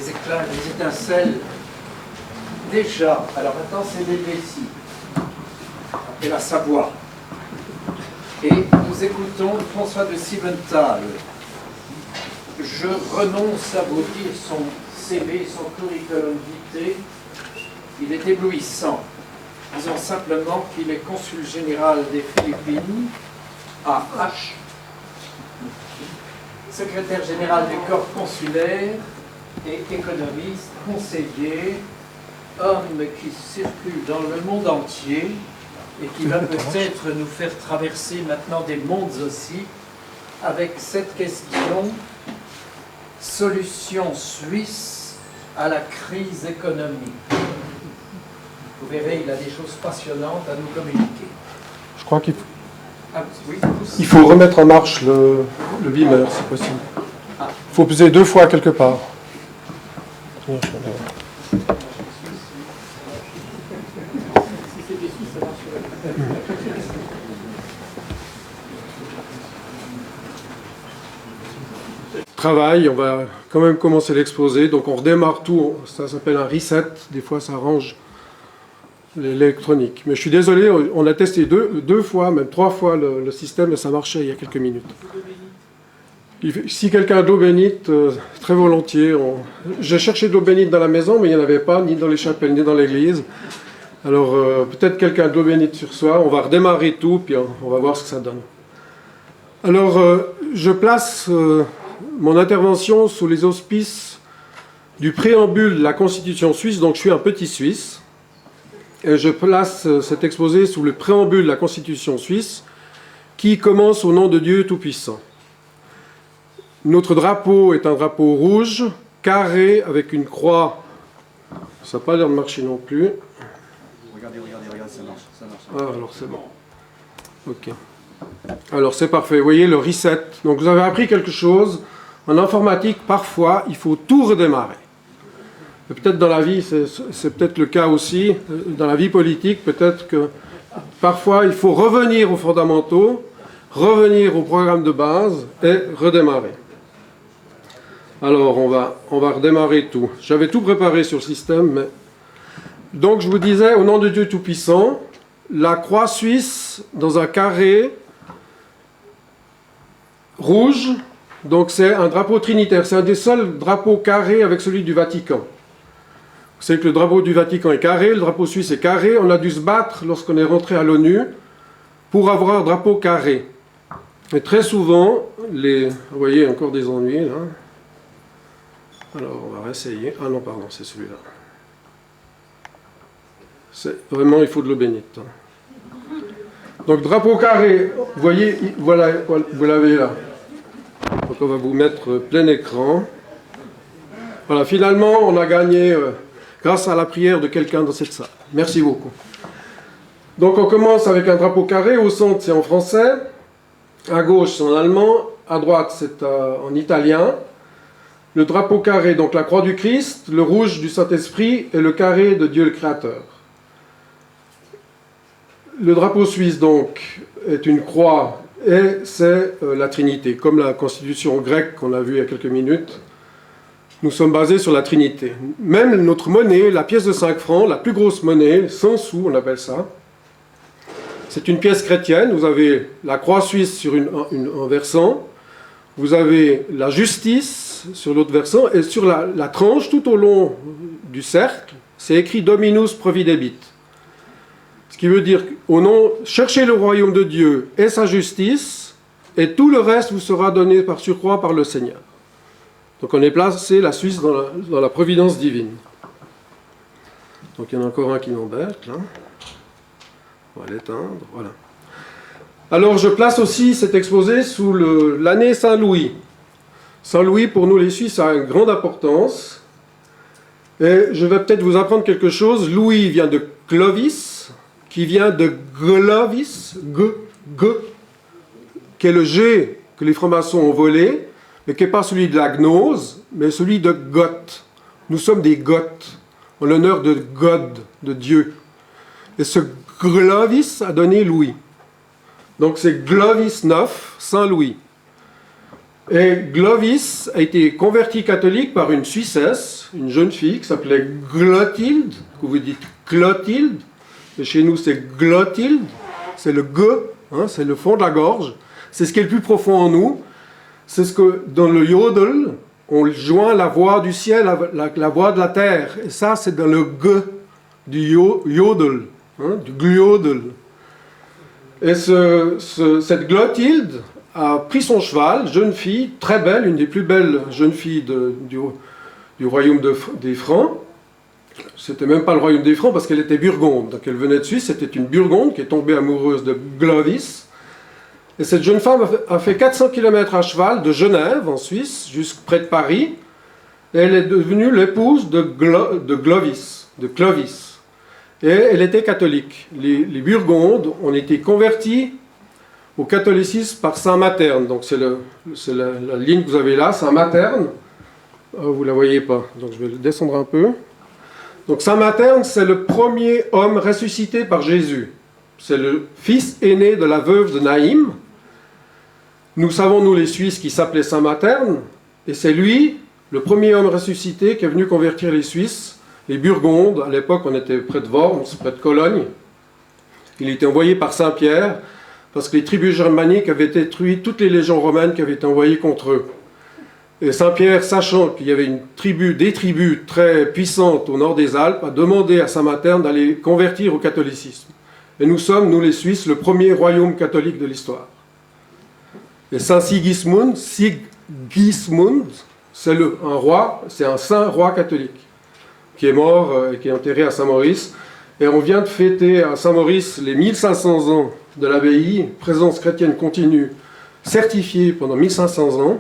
les éclats, les étincelles. Déjà, alors maintenant c'est l'Helvétie, et la Savoie. Et nous écoutons François de Siebenthal. Je renonce à vous dire son CV, son curriculum vitae. Il est éblouissant. Disons simplement qu'il est consul général des Philippines à H, secrétaire général du corps consulaire et économiste, conseiller, homme qui circule dans le monde entier et qui va peut-être nous faire traverser maintenant des mondes aussi avec cette question: solution suisse à la crise économique. Vous verrez, il a des choses passionnantes à nous communiquer. Je crois qu'il faut... Ah, oui, Il faut remettre en marche le beamer, si possible. Il faut peser 2 fois quelque part. Travail, on va quand même commencer l'exposé. Donc on redémarre tout, ça s'appelle un reset. Des fois ça arrange l'électronique. Mais je suis désolé, on a testé deux fois, même 3 fois le système et ça marchait il y a quelques minutes. Si quelqu'un a de l'eau bénite, très volontiers. J'ai cherché de l'eau bénite dans la maison, mais il n'y en avait pas, ni dans les chapelles, ni dans l'église. Alors peut-être quelqu'un a de l'eau bénite sur soi. On va redémarrer tout, puis on va voir ce que ça donne. Alors je place mon intervention sous les auspices du préambule de la Constitution suisse, donc je suis un petit Suisse. Et je place cet exposé sous le préambule de la Constitution suisse, qui commence au nom de Dieu Tout-Puissant. Notre drapeau est un drapeau rouge, carré, avec une croix. Ça n'a pas l'air de marcher non plus. Regardez, ça marche. Ah, alors c'est bon. Ok. Alors c'est parfait. Vous voyez le reset. Donc vous avez appris quelque chose. En informatique, parfois, il faut tout redémarrer. Peut-être dans la vie, c'est peut-être le cas aussi, dans la vie politique, peut-être que parfois il faut revenir aux fondamentaux, revenir au programme de base et redémarrer. Alors on va redémarrer tout. J'avais tout préparé sur le système, mais... Donc je vous disais, au nom de Dieu Tout-Puissant, la croix suisse dans un carré rouge, donc c'est un drapeau trinitaire, c'est un des seuls drapeaux carrés avec celui du Vatican. Vous savez que le drapeau du Vatican est carré, le drapeau suisse est carré. On a dû se battre lorsqu'on est rentré à l'ONU pour avoir un drapeau carré. Et très souvent, vous voyez encore des ennuis là. Alors on va réessayer. Ah non, pardon, c'est celui-là. Vraiment, il faut de l'eau bénite. Donc drapeau carré, vous voyez, voilà, vous l'avez là. Donc on va vous mettre plein écran. Voilà, finalement, on a gagné... grâce à la prière de quelqu'un dans cette salle. Merci beaucoup. Donc on commence avec un drapeau carré. Au centre, c'est en français. À gauche, c'est en allemand. À droite, c'est en italien. Le drapeau carré, donc la croix du Christ, le rouge du Saint-Esprit et le carré de Dieu le Créateur. Le drapeau suisse, donc, est une croix et c'est la Trinité. Comme la constitution grecque qu'on a vue il y a quelques minutes, nous sommes basés sur la Trinité. Même notre monnaie, la pièce de 5 francs, la plus grosse monnaie, 100 sous, on appelle ça, c'est une pièce chrétienne. Vous avez la croix suisse sur un versant, vous avez la justice sur l'autre versant, et sur la tranche, tout au long du cercle, c'est écrit Dominus Providebit. Ce qui veut dire, au nom, cherchez le royaume de Dieu et sa justice, et tout le reste vous sera donné par surcroît par le Seigneur. Donc on est placé la Suisse dans la providence divine. Donc il y en a encore un qui m'embête, là. On va l'éteindre, voilà. Alors je place aussi cet exposé sous l'année Saint-Louis. Saint-Louis, pour nous les Suisses, a une grande importance. Et je vais peut-être vous apprendre quelque chose. Louis vient de Clovis, qui vient de Glovis, qui est le G que les francs-maçons ont volé, mais qui n'est pas celui de la gnose, mais celui de Goth. Nous sommes des Goths, en l'honneur de God, de Dieu. Et ce Glovis a donné Louis. Donc c'est Glovis IX, Saint-Louis. Et Clovis a été converti catholique par une Suissesse, une jeune fille qui s'appelait Clotilde, que vous dites Clotilde, et chez nous c'est Glotilde, c'est le G, hein, c'est le fond de la gorge, c'est ce qui est le plus profond en nous, c'est ce que dans le yodel, on joint la voix du ciel à la voix de la terre, et ça c'est dans le G du yodel, hein, du gliodel. Et cette Glotilde a pris son cheval, jeune fille, très belle, une des plus belles jeunes filles du royaume des Francs. C'était même pas le royaume des Francs parce qu'elle était burgonde. Donc elle venait de Suisse, c'était une burgonde qui est tombée amoureuse de Clovis. Et cette jeune femme a fait 400 km à cheval de Genève, en Suisse, jusqu'à près de Paris. Et elle est devenue l'épouse de Clovis. Et elle était catholique. Les Burgondes ont été convertis au catholicisme par Saint Materne. Donc c'est la ligne que vous avez là, Saint Materne. Vous ne la voyez pas, donc je vais descendre un peu. Donc Saint Materne, c'est le premier homme ressuscité par Jésus. C'est le fils aîné de la veuve de Naïm. Nous savons, nous les Suisses, qui s'appelait Saint Materne. Et c'est lui, le premier homme ressuscité, qui est venu convertir les Suisses. Les Burgondes, à l'époque on était près de Worms, près de Cologne. Il était envoyé par Saint Pierre, parce que les tribus germaniques avaient détruit toutes les légions romaines qui avaient été envoyées contre eux. Et Saint Pierre, sachant qu'il y avait des tribus très puissantes au nord des Alpes, a demandé à Saint Materne d'aller convertir au catholicisme. Et nous sommes, nous les Suisses, le premier royaume catholique de l'histoire. Et Saint Sigismund, c'est un roi, c'est un saint roi catholique, qui est mort et qui est enterré à Saint-Maurice. Et on vient de fêter à Saint-Maurice les 1500 ans de l'abbaye, présence chrétienne continue, certifiée pendant 1500 ans,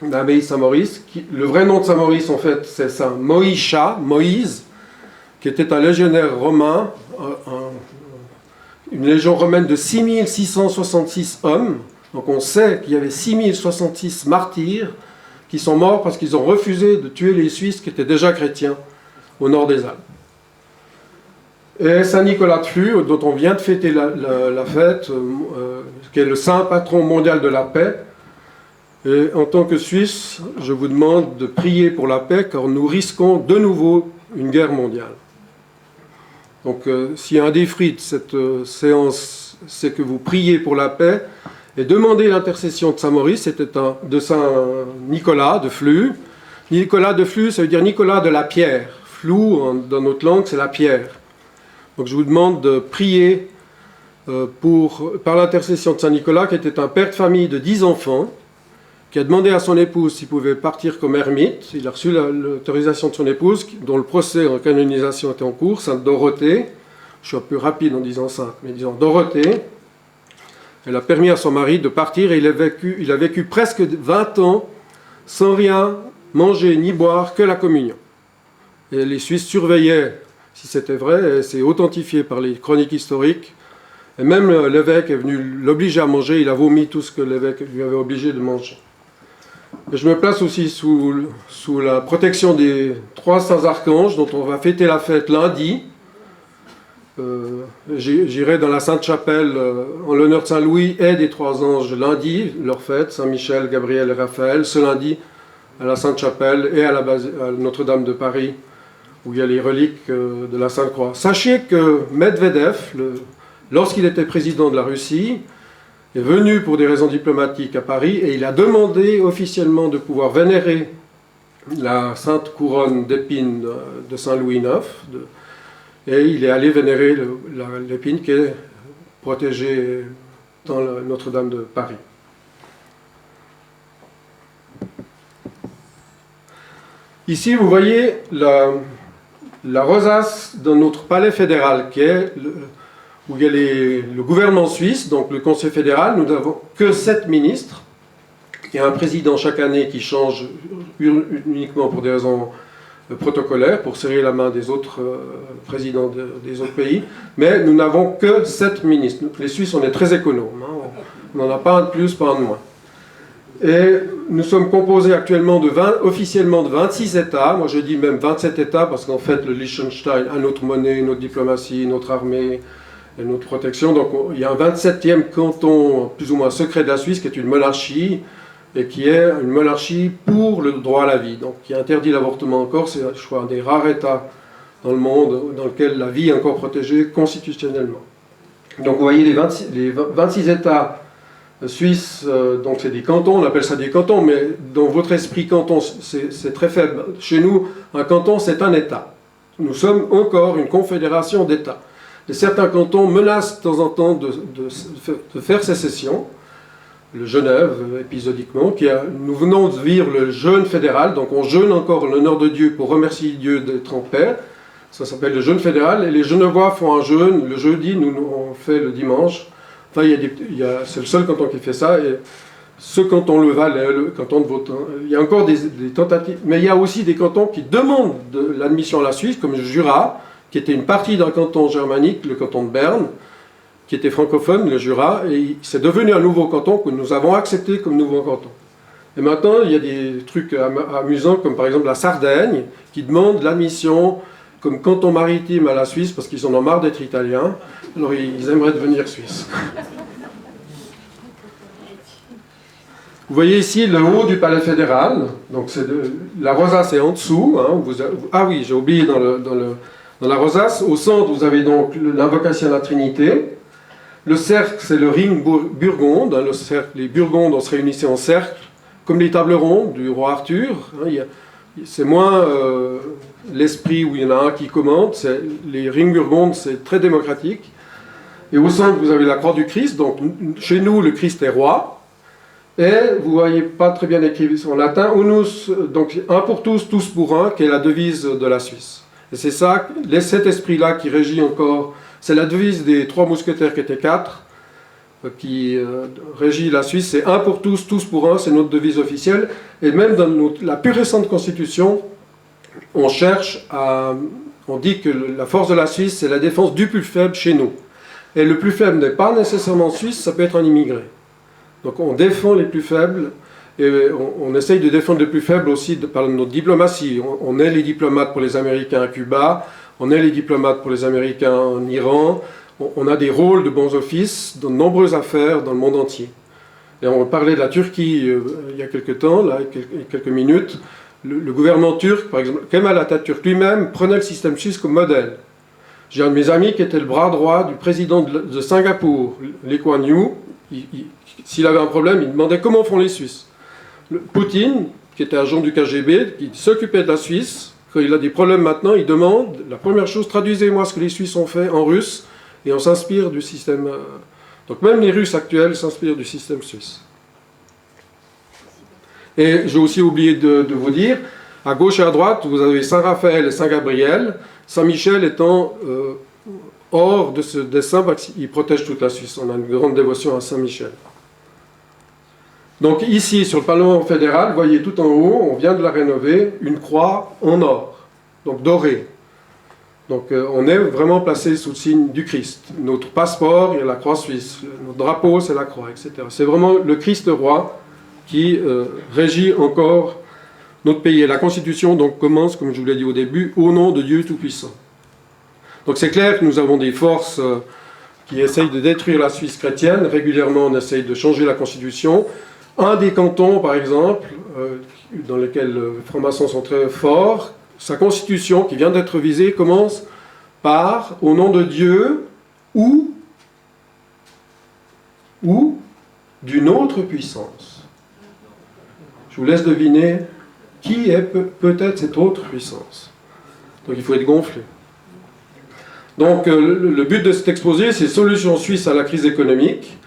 l'abbaye Saint-Maurice. Le vrai nom de Saint-Maurice, en fait, c'est Saint Moïse, qui était un légionnaire romain, une légion romaine de 6666 hommes. Donc on sait qu'il y avait 6066 martyrs qui sont morts parce qu'ils ont refusé de tuer les Suisses qui étaient déjà chrétiens au nord des Alpes. Et Saint Nicolas de Flux, dont on vient de fêter la fête, qui est le saint patron mondial de la paix. Et en tant que Suisse, je vous demande de prier pour la paix, car nous risquons de nouveau une guerre mondiale. Donc s'il y a un défi de cette séance, c'est que vous priez pour la paix, et demandez l'intercession de Saint Maurice, de Saint Nicolas de Flux. Nicolas de Flux, ça veut dire Nicolas de la pierre. Flou, dans notre langue, c'est la pierre. Donc je vous demande de prier par l'intercession de Saint Nicolas, qui était un père de famille de 10 enfants, qui a demandé à son épouse s'il pouvait partir comme ermite. Il a reçu l'autorisation de son épouse, dont le procès en canonisation était en cours, Sainte Dorothée. Je suis un peu rapide en disant sainte, mais disons Dorothée. Elle a permis à son mari de partir et il a vécu presque 20 ans sans rien manger ni boire que la communion. Et les Suisses surveillaient si c'était vrai, et c'est authentifié par les chroniques historiques. Et même l'évêque est venu l'obliger à manger, il a vomi tout ce que l'évêque lui avait obligé de manger. Et je me place aussi sous la protection des 3 saints archanges dont on va fêter la fête lundi. J'irai dans la Sainte Chapelle en l'honneur de Saint Louis et des 3 anges lundi, leur fête, Saint Michel, Gabriel et Raphaël, ce lundi à la Sainte Chapelle et à Notre-Dame de Paris, où il y a les reliques de la Sainte Croix. Sachez que Medvedev, lorsqu'il était président de la Russie, est venu pour des raisons diplomatiques à Paris et il a demandé officiellement de pouvoir vénérer la sainte couronne d'épines de Saint Louis IX, et il est allé vénérer l'épine qui est protégée dans Notre-Dame de Paris. Ici, vous voyez la rosace dans notre palais fédéral, qui est où il y a le gouvernement suisse, donc le Conseil fédéral. Nous n'avons que 7 ministres. Il y a un président chaque année qui change uniquement pour des raisons protocolaires, pour serrer la main des autres présidents des autres pays. Mais nous n'avons que 7 ministres. Les Suisses, on est très économes. On n'en a pas un de plus, pas un de moins. Et nous sommes composés actuellement officiellement de 26 États. Moi, je dis même 27 États, parce qu'en fait, le Liechtenstein a notre monnaie, notre diplomatie, notre armée et notre protection. Donc, il y a un 27e canton, plus ou moins secret de la Suisse, qui est une monarchie, et qui est une monarchie pour le droit à la vie, donc qui interdit l'avortement encore. C'est, je crois, un des rares États dans le monde dans lequel la vie est encore protégée constitutionnellement. Donc vous voyez les 26 États suisses, donc c'est des cantons, on appelle ça des cantons, mais dans votre esprit, canton, c'est très faible. Chez nous, un canton, c'est un État. Nous sommes encore une confédération d'États. Et certains cantons menacent de temps en temps de faire sécession. Le Genève, épisodiquement, nous venons de vivre le jeûne fédéral, donc on jeûne encore l'honneur de Dieu pour remercier Dieu d'être en paix. Ça s'appelle le jeûne fédéral, et les Genevois font un jeûne le jeudi, nous on fait le dimanche. Enfin, c'est le seul canton qui fait ça, et ce canton le Valais, le canton de Vautun, il y a encore des tentatives, mais il y a aussi des cantons qui demandent de l'admission à la Suisse, comme le Jura, qui était une partie d'un canton germanique, le canton de Berne, qui était francophone, le Jura, et c'est devenu un nouveau canton que nous avons accepté comme nouveau canton. Et maintenant, il y a des trucs amusants, comme par exemple la Sardaigne, qui demande l'admission comme canton maritime à la Suisse, parce qu'ils en ont marre d'être italiens, alors ils aimeraient devenir suisses. Vous voyez ici le haut du palais fédéral, donc la rosace est en dessous, hein, ah oui, j'ai oublié dans la rosace, au centre vous avez donc l'invocation à la Trinité, le cercle c'est le ring burgonde, hein, les Burgondes on se réunissait en cercle, comme les tables rondes du roi Arthur, hein, c'est moins l'esprit où il y en a un qui commande, les rings burgondes c'est très démocratique, et au centre vous avez la croix du Christ, donc chez nous le Christ est roi, et vous ne voyez pas très bien écrit en latin, unus, donc un pour tous, tous pour un, qui est la devise de la Suisse. Et c'est ça, cet esprit-là qui régit encore, c'est la devise des 3 mousquetaires qui étaient 4, qui régit la Suisse, c'est un pour tous, tous pour un, c'est notre devise officielle. Et même dans la plus récente constitution, on dit que la force de la Suisse, c'est la défense du plus faible chez nous. Et le plus faible n'est pas nécessairement suisse, ça peut être un immigré. Donc on défend les plus faibles, et on essaye de défendre les plus faibles aussi par notre diplomatie. On est les diplomates pour les Américains à Cuba, on est les diplomates pour les Américains en Iran, on a des rôles de bons offices dans de nombreuses affaires dans le monde entier. Et on parlait de la Turquie il y a quelques temps, là, quelques minutes. Le gouvernement turc, par exemple, Kemal Atatürk lui-même prenait le système suisse comme modèle. J'ai un de mes amis qui était le bras droit du président de Singapour, Lee Kuan Yew. S'il avait un problème, il demandait comment font les Suisses. Poutine, qui était agent du KGB, qui s'occupait de la Suisse, quand il a des problèmes maintenant, il demande, la première chose, traduisez-moi ce que les Suisses ont fait en russe, et on s'inspire du système. Donc même les Russes actuels s'inspirent du système suisse. Et j'ai aussi oublié de vous dire, à gauche et à droite, vous avez Saint-Raphaël et Saint-Gabriel, Saint-Michel étant hors de ce dessin, parce qu'il protège toute la Suisse. On a une grande dévotion à Saint-Michel. Donc ici, sur le Parlement fédéral, vous voyez tout en haut, on vient de la rénover, une croix en or, donc dorée. Donc on est vraiment placé sous le signe du Christ. Notre passeport, il y a la croix suisse, notre drapeau, c'est la croix, etc. C'est vraiment le Christ roi qui régit encore notre pays. Et la Constitution donc, commence, comme je vous l'ai dit au début, au nom de Dieu Tout-Puissant. Donc c'est clair que nous avons des forces qui essayent de détruire la Suisse chrétienne. Régulièrement, on essaye de changer la Constitution. Un des cantons, par exemple, dans lesquels les francs-maçons sont très forts, sa constitution, qui vient d'être visée, commence par « au nom de Dieu » ou d'une autre puissance. Je vous laisse deviner qui est peut-être cette autre puissance. Donc il faut être gonflé. Donc le but de cet exposé, c'est « Solution suisse à la crise économique »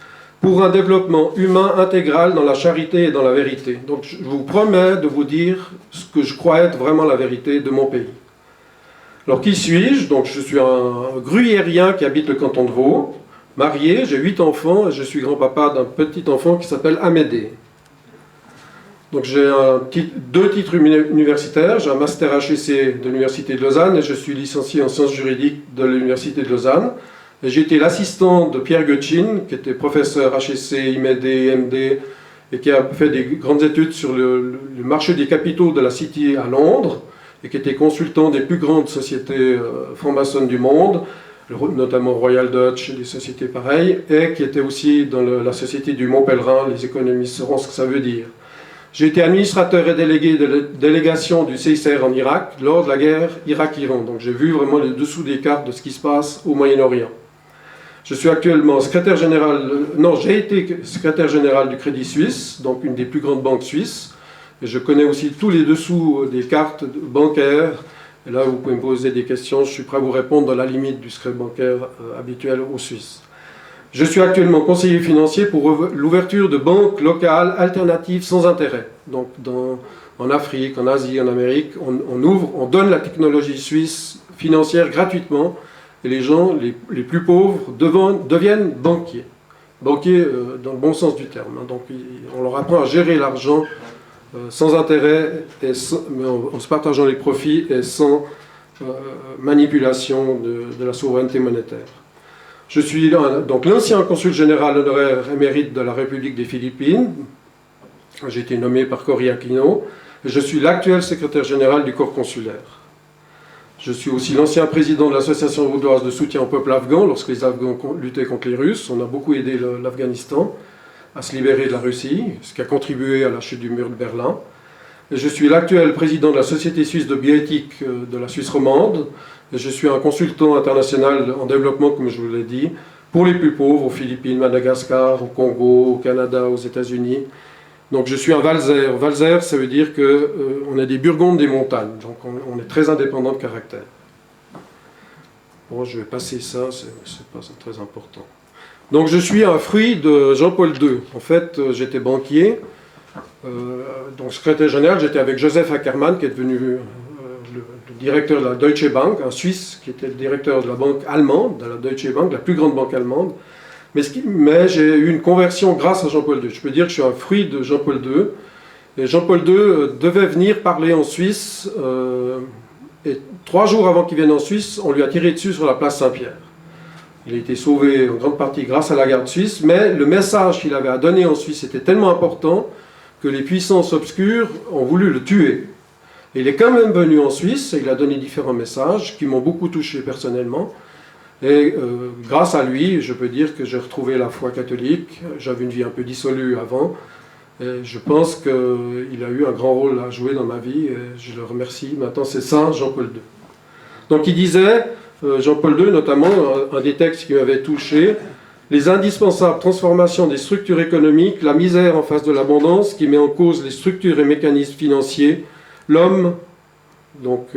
pour un développement humain intégral dans la charité et dans la vérité. Donc je vous promets de vous dire ce que je crois être vraiment la vérité de mon pays. Alors qui suis-je? Donc je suis un gruyérien qui habite le canton de Vaud, marié, j'ai 8 enfants et je suis grand-papa d'un petit enfant qui s'appelle Amédée. Donc j'ai 2 titres universitaires, j'ai un master HEC de l'Université de Lausanne et je suis licencié en sciences juridiques de l'Université de Lausanne. J'ai été l'assistant de Pierre Götschin, qui était professeur HEC, IMD, MD, et qui a fait des grandes études sur le marché des capitaux de la City à Londres, et qui était consultant des plus grandes sociétés franc-maçonnes du monde, notamment Royal Dutch et des sociétés pareilles, et qui était aussi dans la société du Mont Pèlerin, les économistes sauront ce que ça veut dire. J'ai été administrateur et délégué de la délégation du CICR en Irak lors de la guerre Irak-Iran. Donc j'ai vu vraiment les dessous des cartes de ce qui se passe au Moyen-Orient. Je suis actuellement secrétaire général, j'ai été secrétaire général du Crédit Suisse, donc une des plus grandes banques suisses. Et je connais aussi tous les dessous des cartes bancaires. Et là, vous pouvez me poser des questions, je suis prêt à vous répondre dans la limite du secret bancaire habituel aux Suisses. Je suis actuellement conseiller financier pour l'ouverture de banques locales alternatives sans intérêt. Donc en Afrique, en Asie, en Amérique, on donne la technologie suisse financière gratuitement et les gens les plus pauvres deviennent banquiers. Banquiers dans le bon sens du terme. Donc on leur apprend à gérer l'argent sans intérêt, mais en se partageant les profits et sans manipulation de la souveraineté monétaire. Je suis donc l'ancien consul général honoraire émérite de la République des Philippines. J'ai été nommé par Cory Aquino. Et je suis l'actuel secrétaire général du corps consulaire. Je suis aussi l'ancien président de l'association vaudoise de soutien au peuple afghan lorsque les Afghans luttaient contre les Russes. On a beaucoup aidé l'Afghanistan à se libérer de la Russie, ce qui a contribué à la chute du mur de Berlin. Et je suis l'actuel président de la Société suisse de bioéthique de la Suisse romande. Et je suis un consultant international en développement, comme je vous l'ai dit, pour les plus pauvres, aux Philippines, Madagascar, au Congo, au Canada, aux États-Unis. Donc je suis un Walser. Walser, ça veut dire qu'on est des Burgondes des montagnes. Donc on est très indépendant de caractère. Bon, je vais passer ça, c'est pas très important. Donc je suis un fruit de Jean-Paul II. En fait, j'étais banquier. Donc secrétaire général, j'étais avec Joseph Ackermann, qui est devenu le directeur de la Deutsche Bank, un Suisse qui était le directeur de la banque allemande, de la Deutsche Bank, la plus grande banque allemande. Mais j'ai eu une conversion grâce à Jean-Paul II. Je peux dire que je suis un fruit de Jean-Paul II. Et Jean-Paul II devait venir parler en Suisse. Et 3 jours avant qu'il vienne en Suisse, on lui a tiré dessus sur la place Saint-Pierre. Il a été sauvé en grande partie grâce à la garde suisse, mais le message qu'il avait à donner en Suisse était tellement important que les puissances obscures ont voulu le tuer. Et il est quand même venu en Suisse et il a donné différents messages qui m'ont beaucoup touché personnellement. Et grâce à lui, je peux dire que j'ai retrouvé la foi catholique. J'avais une vie un peu dissolue avant. Et je pense qu'il a eu un grand rôle à jouer dans ma vie et je le remercie. Maintenant, c'est ça, Jean-Paul II. Donc il disait, Jean-Paul II notamment, un des textes qui m'avait touché, les indispensables transformations des structures économiques, la misère en face de l'abondance qui met en cause les structures et mécanismes financiers, l'homme, donc,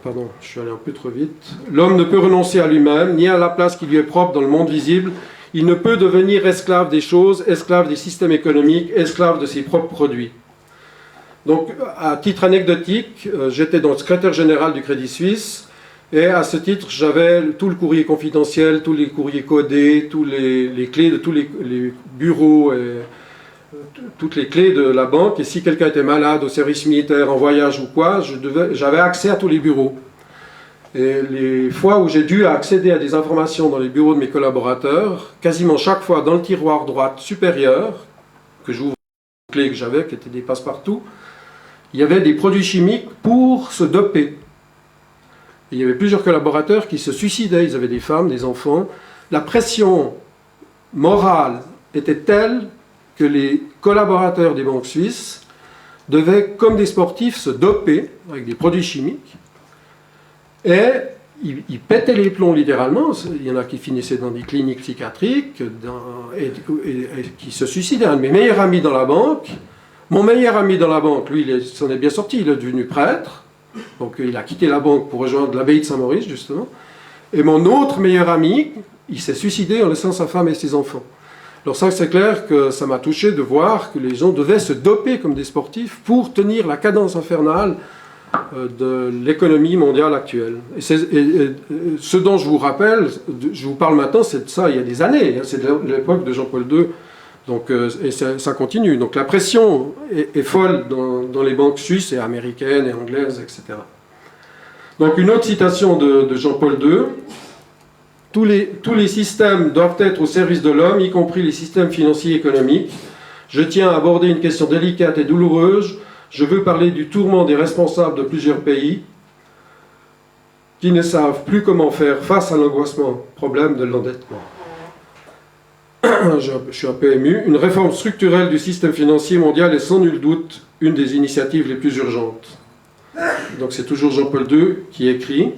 pardon, je suis allé un peu trop vite, l'homme ne peut renoncer à lui-même, ni à la place qui lui est propre dans le monde visible, il ne peut devenir esclave des choses, esclave des systèmes économiques, esclave de ses propres produits. Donc, à titre anecdotique, j'étais donc secrétaire général du Crédit Suisse, et à ce titre, j'avais tout le courrier confidentiel, tous les courriers codés, tous les clés de tous les bureaux, et toutes les clés de la banque. Et si quelqu'un était malade au service militaire, en voyage ou quoi, j'avais accès à tous les bureaux. Et les fois où j'ai dû accéder à des informations dans les bureaux de mes collaborateurs, quasiment chaque fois dans le tiroir droite supérieur, que j'ouvre les clés que j'avais, qui étaient des passe-partout, il y avait des produits chimiques pour se doper. Et il y avait plusieurs collaborateurs qui se suicidaient, ils avaient des femmes, des enfants. La pression morale était telle que les collaborateurs des banques suisses devaient, comme des sportifs, se doper avec des produits chimiques. Et ils pétaient les plombs littéralement. Il y en a qui finissaient dans des cliniques psychiatriques et qui se suicidaient. Un de mes meilleurs amis dans la banque, mon meilleur ami dans la banque, lui, il s'en est bien sorti, il est devenu prêtre. Donc il a quitté la banque pour rejoindre l'abbaye de Saint-Maurice, justement. Et mon autre meilleur ami, il s'est suicidé en laissant sa femme et ses enfants. Alors ça, c'est clair que ça m'a touché de voir que les gens devaient se doper comme des sportifs pour tenir la cadence infernale de l'économie mondiale actuelle. Et ce dont je vous rappelle, je vous parle maintenant, c'est de ça il y a des années, c'est de l'époque de Jean-Paul II. Donc, et ça continue. Donc la pression est folle dans les banques suisses et américaines et anglaises, etc. Donc une autre citation de Jean-Paul II. Tous les systèmes doivent être au service de l'homme, y compris les systèmes financiers et économiques. Je tiens à aborder une question délicate et douloureuse. Je veux parler du tourment des responsables de plusieurs pays qui ne savent plus comment faire face à l'angoissement problème de l'endettement. je suis un peu ému, une réforme structurelle du système financier mondial est sans nul doute une des initiatives les plus urgentes. Donc c'est toujours Jean-Paul II qui écrit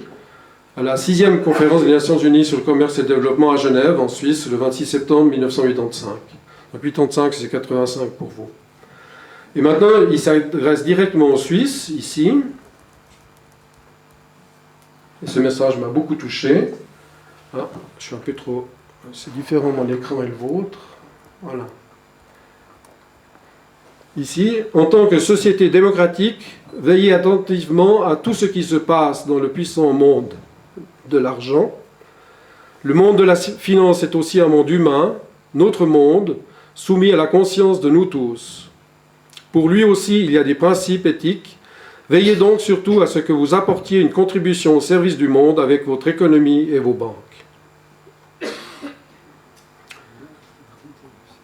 à la 6e conférence des Nations Unies sur le commerce et le développement à Genève, en Suisse, le 26 septembre 1985. Donc 85, c'est 85 pour vous. Et maintenant, il s'adresse directement aux Suisses, ici. Et ce message m'a beaucoup touché. Ah, je suis un peu trop... C'est différent, mon écran et le vôtre. Voilà. Ici, en tant que société démocratique, veillez attentivement à tout ce qui se passe dans le puissant monde de l'argent. Le monde de la finance est aussi un monde humain, notre monde, soumis à la conscience de nous tous. Pour lui aussi, il y a des principes éthiques. Veillez donc surtout à ce que vous apportiez une contribution au service du monde avec votre économie et vos banques.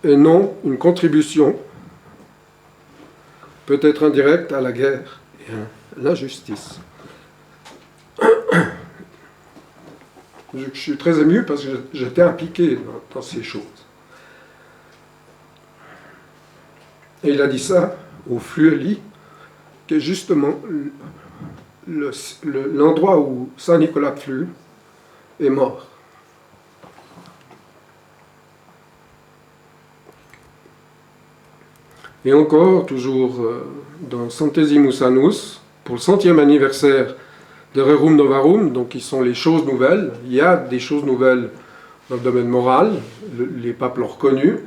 Et non une contribution, peut-être indirecte, à la guerre et à l'injustice. Je suis très ému parce que j'étais impliqué dans ces choses. Et il a dit ça au Fluely, qui est justement l'endroit où Saint Nicolas de Flue est mort. Et encore, toujours dans Centesimus Annus, pour le 100e anniversaire de Rerum Novarum, donc qui sont les choses nouvelles, il y a des choses nouvelles dans le domaine moral, les papes l'ont reconnu.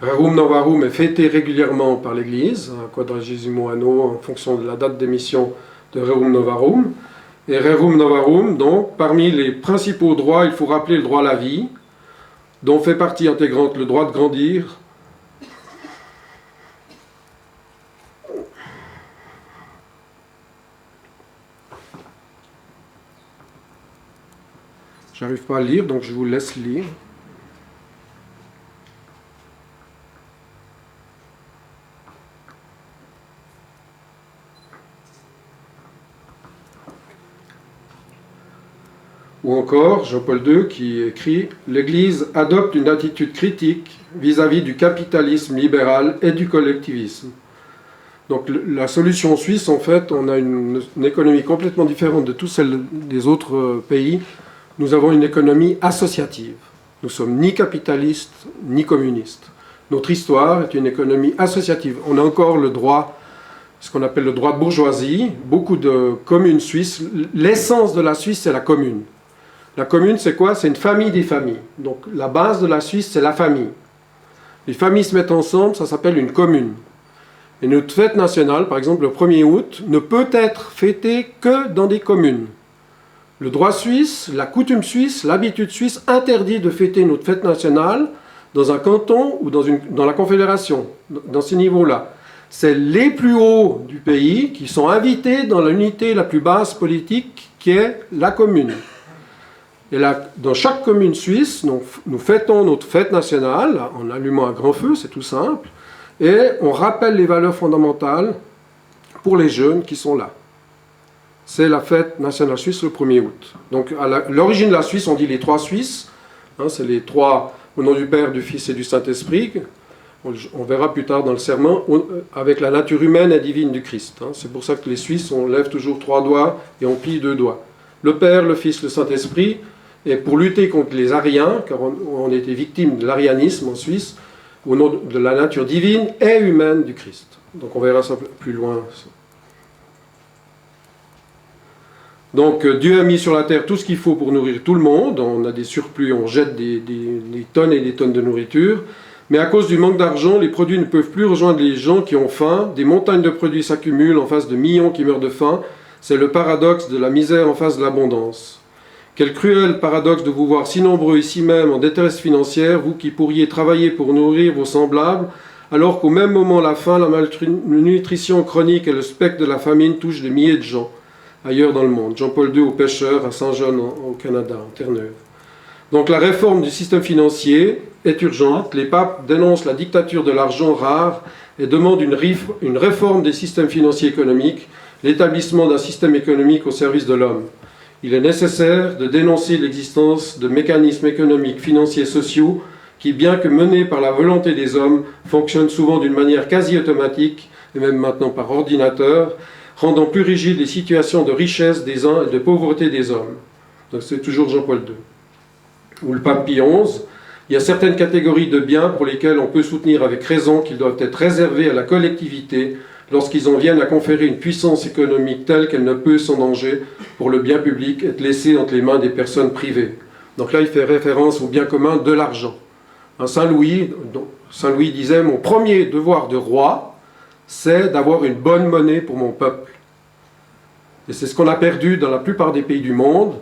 Rerum Novarum est fêté régulièrement par l'Église, un quadragesimo anno en fonction de la date d'émission de Rerum Novarum. Et Rerum Novarum, donc, parmi les principaux droits, il faut rappeler le droit à la vie, dont fait partie intégrante le droit de grandir. J'arrive pas à lire, donc je vous laisse lire. Ou encore, Jean-Paul II qui écrit « L'Église adopte une attitude critique vis-à-vis du capitalisme libéral et du collectivisme. » Donc la solution suisse, en fait, on a une économie complètement différente de toutes celles des autres pays. Nous avons une économie associative. Nous ne sommes ni capitalistes, ni communistes. Notre histoire est une économie associative. On a encore le droit, ce qu'on appelle le droit de bourgeoisie. Beaucoup de communes suisses. L'essence de la Suisse, c'est la commune. La commune, c'est quoi? C'est une famille des familles. Donc la base de la Suisse, c'est la famille. Les familles se mettent ensemble, ça s'appelle une commune. Et notre fête nationale, par exemple le 1er août, ne peut être fêtée que dans des communes. Le droit suisse, la coutume suisse, l'habitude suisse interdit de fêter notre fête nationale dans un canton ou dans la confédération, dans ces niveaux-là. C'est les plus hauts du pays qui sont invités dans l'unité la plus basse politique qui est la commune. Et là, dans chaque commune suisse, nous fêtons notre fête nationale en allumant un grand feu, c'est tout simple, et on rappelle les valeurs fondamentales pour les jeunes qui sont là. C'est la fête nationale suisse le 1er août. Donc à l'origine de la Suisse, on dit les trois Suisses. Hein, c'est les trois, au nom du Père, du Fils et du Saint-Esprit. On verra plus tard dans le serment, avec la nature humaine et divine du Christ. Hein. C'est pour ça que les Suisses, on lève toujours 3 doigts et on plie 2 doigts. Le Père, le Fils, le Saint-Esprit. Et pour lutter contre les Ariens, car on était victime de l'arianisme en Suisse, au nom de la nature divine et humaine du Christ. Donc on verra ça plus loin. Donc Dieu a mis sur la terre tout ce qu'il faut pour nourrir tout le monde. On a des surplus, on jette des tonnes et des tonnes de nourriture. Mais à cause du manque d'argent, les produits ne peuvent plus rejoindre les gens qui ont faim. Des montagnes de produits s'accumulent en face de millions qui meurent de faim. C'est le paradoxe de la misère en face de l'abondance. Quel cruel paradoxe de vous voir si nombreux ici même en détresse financière, vous qui pourriez travailler pour nourrir vos semblables, alors qu'au même moment la faim, la malnutrition chronique et le spectre de la famine touchent des milliers de gens ailleurs dans le monde. Jean-Paul II aux pêcheurs à Saint-John au Canada, en Terre-Neuve. Donc la réforme du système financier est urgente. Les papes dénoncent la dictature de l'argent rare et demandent une réforme des systèmes financiers économiques, l'établissement d'un système économique au service de l'homme. Il est nécessaire de dénoncer l'existence de mécanismes économiques, financiers, sociaux qui, bien que menés par la volonté des hommes, fonctionnent souvent d'une manière quasi automatique, et même maintenant par ordinateur, rendant plus rigides les situations de richesse des uns et de pauvreté des hommes. Donc c'est toujours Jean-Paul II. Ou le pape Pie XI, il y a certaines catégories de biens pour lesquels on peut soutenir avec raison qu'ils doivent être réservés à la collectivité lorsqu'ils en viennent à conférer une puissance économique telle qu'elle ne peut, sans danger, pour le bien public, être laissée entre les mains des personnes privées. Donc là, il fait référence au bien commun de l'argent. Saint-Louis disait « Mon premier devoir de roi, c'est d'avoir une bonne monnaie pour mon peuple. » Et c'est ce qu'on a perdu dans la plupart des pays du monde,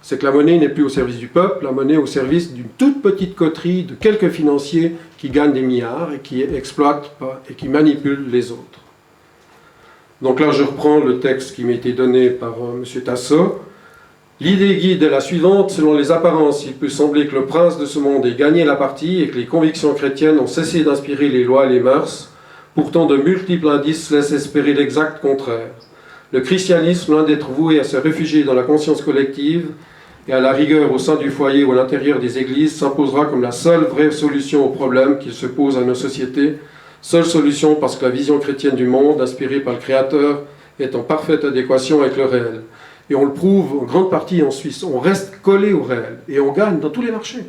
c'est que la monnaie n'est plus au service du peuple, la monnaie est au service d'une toute petite coterie de quelques financiers qui gagnent des milliards et qui exploitent et qui manipulent les autres. Donc là, je reprends le texte qui m'a été donné par M. Tasso. L'idée guide est la suivante. Selon les apparences, il peut sembler que le prince de ce monde ait gagné la partie et que les convictions chrétiennes ont cessé d'inspirer les lois et les mœurs. Pourtant, de multiples indices laissent espérer l'exact contraire. Le christianisme, loin d'être voué à se réfugier dans la conscience collective et à la rigueur au sein du foyer ou à l'intérieur des églises, s'imposera comme la seule vraie solution aux problèmes qui se posent à nos sociétés. Seule solution parce que la vision chrétienne du monde, inspirée par le Créateur, est en parfaite adéquation avec le réel. Et on le prouve en grande partie en Suisse. On reste collé au réel et on gagne dans tous les marchés.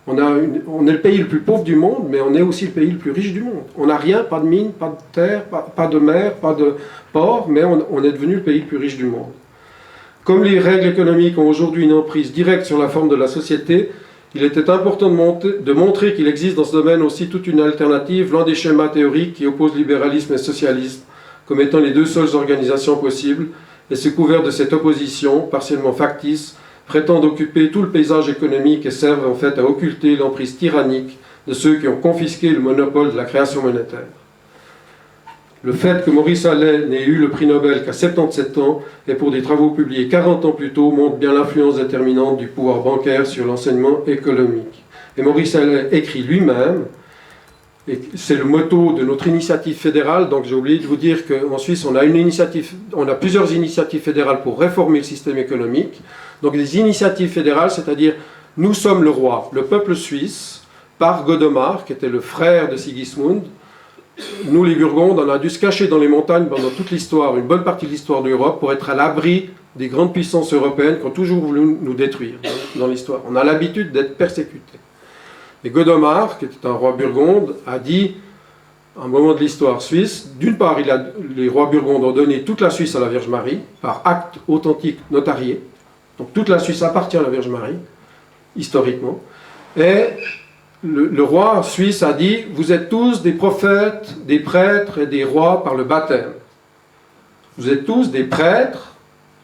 On est le pays le plus pauvre du monde, mais on est aussi le pays le plus riche du monde. On n'a rien, pas de mines, pas de terre, pas de mer, pas de port, mais on est devenu le pays le plus riche du monde. Comme les règles économiques ont aujourd'hui une emprise directe sur la forme de la société, il était important de montrer qu'il existe dans ce domaine aussi toute une alternative, loin des schémas théoriques qui opposent libéralisme et socialisme, comme étant les deux seules organisations possibles, et c'est couvert de cette opposition, partiellement factice, prétendent occuper tout le paysage économique et servent en fait à occulter l'emprise tyrannique de ceux qui ont confisqué le monopole de la création monétaire. Le fait que Maurice Allais n'ait eu le prix Nobel qu'à 77 ans et pour des travaux publiés 40 ans plus tôt montre bien l'influence déterminante du pouvoir bancaire sur l'enseignement économique. Et Maurice Allais écrit lui-même, et c'est le motto de notre initiative fédérale, donc j'ai oublié de vous dire qu'en Suisse on a plusieurs initiatives fédérales pour réformer le système économique. Donc des initiatives fédérales, c'est-à-dire nous sommes le roi, le peuple suisse, par Godomar, qui était le frère de Sigismund. Nous, les Burgondes, on a dû se cacher dans les montagnes pendant toute l'histoire, une bonne partie de l'histoire de l'Europe, pour être à l'abri des grandes puissances européennes qui ont toujours voulu nous détruire dans l'histoire. On a l'habitude d'être persécutés. Et Godomar, qui était un roi burgonde, a dit, à un moment de l'histoire suisse, d'une part, les rois burgondes ont donné toute la Suisse à la Vierge Marie, par acte authentique notarié. Donc toute la Suisse appartient à la Vierge Marie, historiquement. Et le roi suisse a dit « Vous êtes tous des prophètes, des prêtres et des rois par le baptême. Vous êtes tous des prêtres,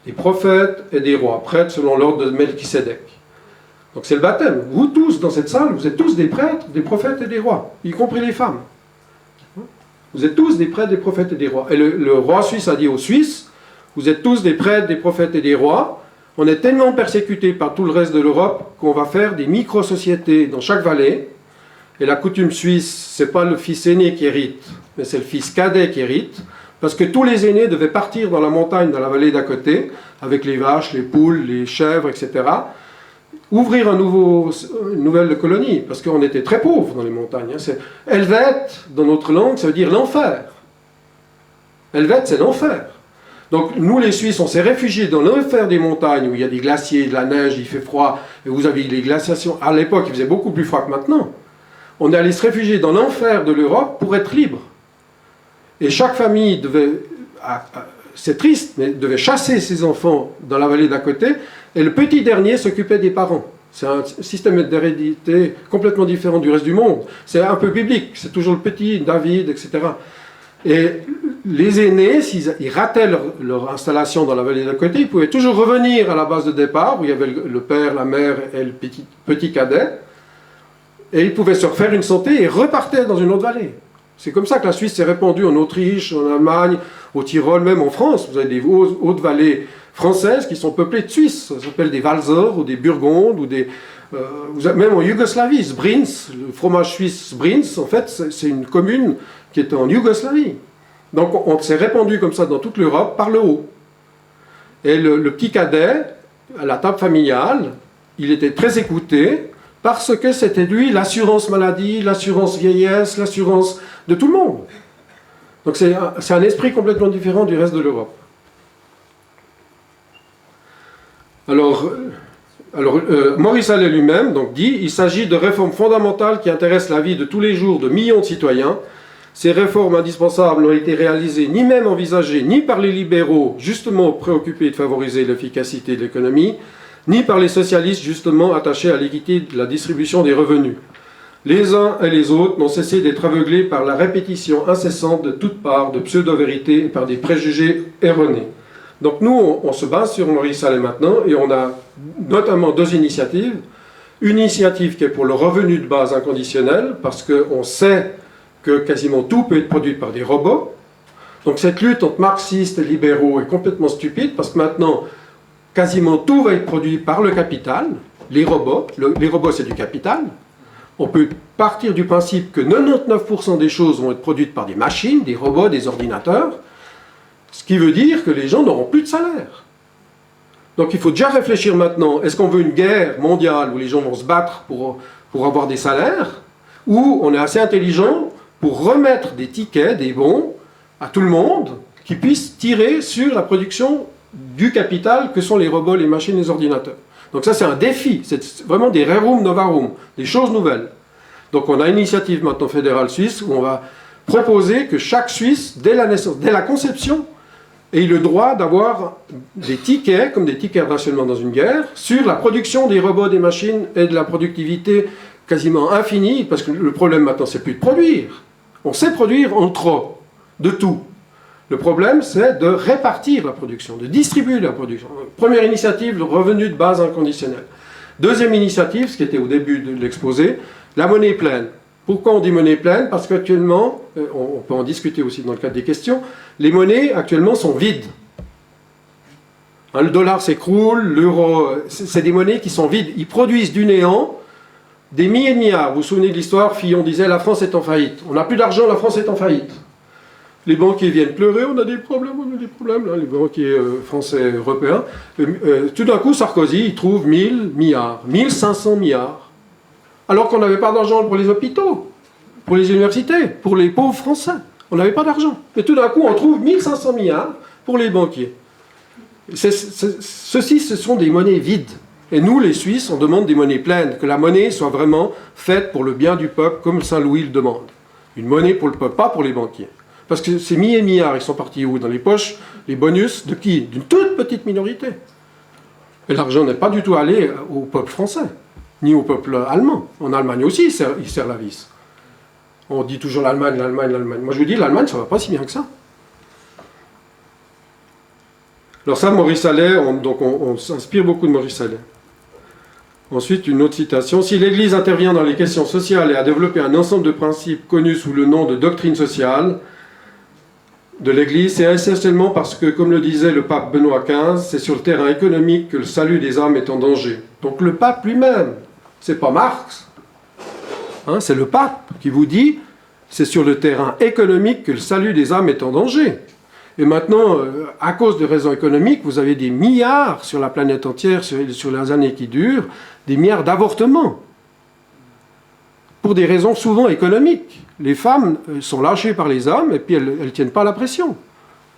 des prophètes et des rois. » Prêtres selon l'ordre de Melchisédek. Donc c'est le baptême. Vous tous, dans cette salle, vous êtes tous des prêtres, des prophètes et des rois, y compris les femmes. Vous êtes tous des prêtres, des prophètes et des rois. Et le roi suisse a dit aux Suisses « Vous êtes tous des prêtres, des prophètes et des rois. On est tellement persécutés par tout le reste de l'Europe qu'on va faire des micro-sociétés dans chaque vallée. Et la coutume suisse, ce n'est pas le fils aîné qui hérite, mais c'est le fils cadet qui hérite, parce que tous les aînés devaient partir dans la montagne, dans la vallée d'à côté, avec les vaches, les poules, les chèvres, etc., ouvrir une nouvelle colonie, parce qu'on était très pauvres dans les montagnes. Helvète, dans notre langue, ça veut dire l'enfer. Helvète, c'est l'enfer. Donc nous les Suisses, on s'est réfugiés dans l'enfer des montagnes où il y a des glaciers, de la neige, il fait froid, et vous avez les glaciations. À l'époque, il faisait beaucoup plus froid que maintenant. On est allé se réfugier dans l'enfer de l'Europe pour être libre. Et chaque famille devait, c'est triste, mais devait chasser ses enfants dans la vallée d'à côté, et le petit dernier s'occupait des parents. C'est un système d'hérédité complètement différent du reste du monde. C'est un peu biblique, c'est toujours le petit, David, etc. Et les aînés, s'ils rataient leur installation dans la vallée d'à côté, ils pouvaient toujours revenir à la base de départ, où il y avait le père, la mère et le petit cadet, et ils pouvaient se refaire une santé et repartaient dans une autre vallée. C'est comme ça que la Suisse s'est répandue en Autriche, en Allemagne, au Tyrol, même en France. Vous avez des hautes vallées françaises qui sont peuplées de Suisses. Ça s'appelle des Walser ou des Burgondes, ou même en Yougoslavie, Zbrins, le fromage suisse Zbrins, en fait, c'est une commune qui est en Yougoslavie. Donc on s'est répandu comme ça dans toute l'Europe par le haut. Et le petit cadet, à la table familiale, il était très écouté, parce que c'était lui l'assurance maladie, l'assurance vieillesse, l'assurance de tout le monde. Donc c'est un esprit complètement différent du reste de l'Europe. Alors Maurice Allais lui-même donc, dit « Il s'agit de réformes fondamentales qui intéressent la vie de tous les jours de millions de citoyens. Ces réformes indispensables n'ont été réalisées ni même envisagées ni par les libéraux, justement préoccupés de favoriser l'efficacité de l'économie, ni par les socialistes, justement attachés à l'équité de la distribution des revenus. Les uns et les autres n'ont cessé d'être aveuglés par la répétition incessante de toutes parts de pseudo-vérités et par des préjugés erronés. » Donc nous, on se base sur Maurice Allais maintenant, et on a notamment deux initiatives. Une initiative qui est pour le revenu de base inconditionnel, parce qu'on sait que quasiment tout peut être produit par des robots. Donc cette lutte entre marxistes et libéraux est complètement stupide, parce que maintenant, quasiment tout va être produit par le capital, les robots. Les robots, c'est du capital. On peut partir du principe que 99% des choses vont être produites par des machines, des robots, des ordinateurs, ce qui veut dire que les gens n'auront plus de salaire. Donc il faut déjà réfléchir maintenant, est-ce qu'on veut une guerre mondiale où les gens vont se battre pour avoir des salaires, ou on est assez intelligent pour remettre des tickets, des bons, à tout le monde, qui puissent tirer sur la production du capital que sont les robots, les machines, les ordinateurs. Donc ça c'est un défi, c'est vraiment des rerum novarum, des choses nouvelles. Donc on a une initiative maintenant fédérale suisse où on va proposer que chaque Suisse, dès la naissance, dès la conception, ait le droit d'avoir des tickets, comme des tickets de rationnement dans une guerre, sur la production des robots, des machines et de la productivité quasiment infinie, parce que le problème maintenant c'est plus de produire. On sait produire en trop, de tout. Le problème, c'est de répartir la production, de distribuer la production. Première initiative, le revenu de base inconditionnel. Deuxième initiative, ce qui était au début de l'exposé, la monnaie pleine. Pourquoi on dit monnaie pleine? Parce qu'actuellement, on peut en discuter aussi dans le cadre des questions, les monnaies actuellement sont vides. Hein, le dollar s'écroule, l'euro, c'est des monnaies qui sont vides. Ils produisent du néant des milliers de milliards. Vous vous souvenez de l'histoire, Fillon disait la France est en faillite. On n'a plus d'argent, la France est en faillite. Les banquiers viennent pleurer, on a des problèmes, là, les banquiers français, européens. Tout d'un coup, Sarkozy, il trouve 1000 milliards, 1500 milliards. Alors qu'on n'avait pas d'argent pour les hôpitaux, pour les universités, pour les pauvres Français. On n'avait pas d'argent. Et tout d'un coup, on trouve 1500 milliards pour les banquiers. Ceci, ce sont des monnaies vides. Et nous, les Suisses, on demande des monnaies pleines, que la monnaie soit vraiment faite pour le bien du peuple, comme Saint-Louis le demande. Une monnaie pour le peuple, pas pour les banquiers. Parce que ces milliers de milliards, ils sont partis où? Dans les poches, les bonus de qui? D'une toute petite minorité. Et l'argent n'est pas du tout allé au peuple français, ni au peuple allemand. En Allemagne aussi, il sert la vis. On dit toujours l'Allemagne, l'Allemagne, l'Allemagne. Moi je vous dis, l'Allemagne, ça ne va pas si bien que ça. Alors ça, Maurice Allais, on s'inspire beaucoup de Maurice Allais. Ensuite, une autre citation. « Si l'Église intervient dans les questions sociales et a développé un ensemble de principes connus sous le nom de doctrine sociale de l'Église, c'est essentiellement parce que, comme le disait le pape Benoît XV, c'est sur le terrain économique que le salut des âmes est en danger. » Donc le pape lui-même, c'est pas Marx, hein, c'est le pape qui vous dit c'est sur le terrain économique que le salut des âmes est en danger. Et maintenant, à cause de raisons économiques, vous avez des milliards sur la planète entière, sur les années qui durent, des milliards d'avortements. Pour des raisons souvent économiques. Les femmes sont lâchées par les hommes et puis elles ne tiennent pas la pression.